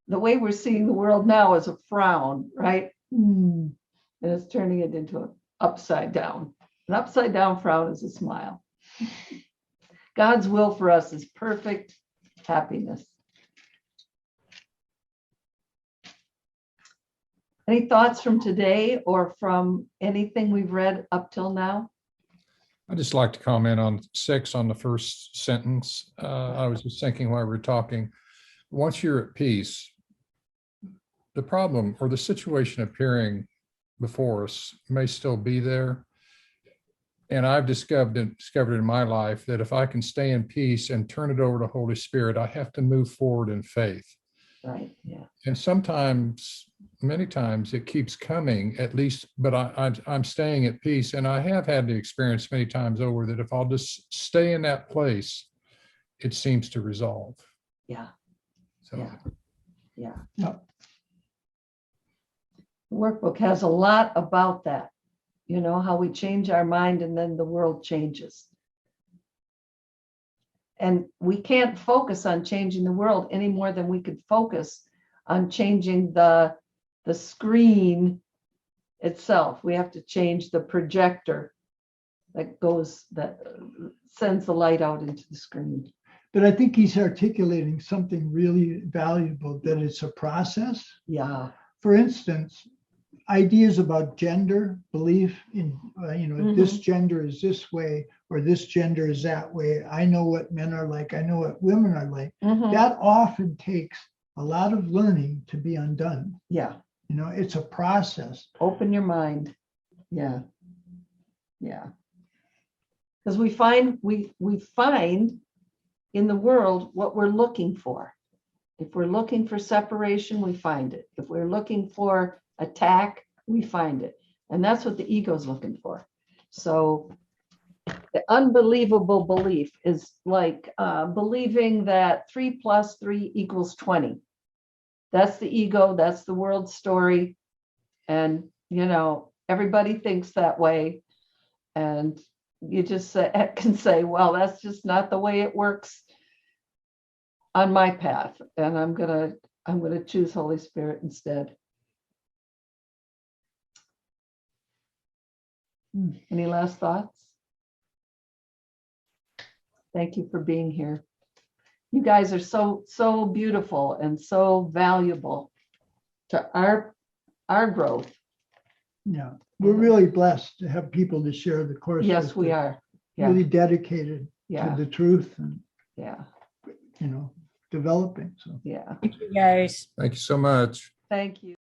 the way we're seeing the world now is a frown, right? And it's turning it into an upside down. An upside down frown is a smile. God's will for us is perfect happiness. Any thoughts from today or from anything we've read up till now? I'd just like to comment on 6 on the first sentence. I was just thinking while we were talking, once you're at peace, the problem or the situation appearing before us may still be there. And I've discovered in my life that if I can stay in peace and turn it over to Holy Spirit, I have to move forward in faith. Right, yeah. And sometimes, many times it keeps coming at least, but I'm staying at peace. And I have had the experience many times over that if I'll just stay in that place, it seems to resolve. Yeah, So yeah, yeah. Yep. The workbook has a lot about that. You know, how we change our mind and then the world changes. And we can't focus on changing the world any more than we could focus on changing the screen itself. We have to change the projector that sends the light out into the screen. But I think he's articulating something really valuable, that it's a process. Yeah. For instance, ideas about gender, belief in, this gender is this way, or this gender is that way. I know what men are like. I know what women are like. Mhm. That often takes a lot of learning to be undone. Yeah, It's a process. open your mind. Yeah. Yeah. Because we find in the world what we're looking for. If we're looking for separation, we find it. If we're looking for attack, we find it. And that's what the ego's looking for. So the unbelievable belief is like believing that 3 + 3 = 20. That's the ego, that's the world story. And, everybody thinks that way. And you just can say, well, that's just not the way it works on my path. And I'm gonna choose Holy Spirit instead. Any last thoughts? Thank you for being here. You guys are so beautiful and so valuable to our growth. Yeah, we're really blessed to have people to share the course. Yes, with we that are. Yeah, Really dedicated yeah, to the truth and, yeah, developing. So. yeah. Thank you, guys. Thank you so much. Thank you.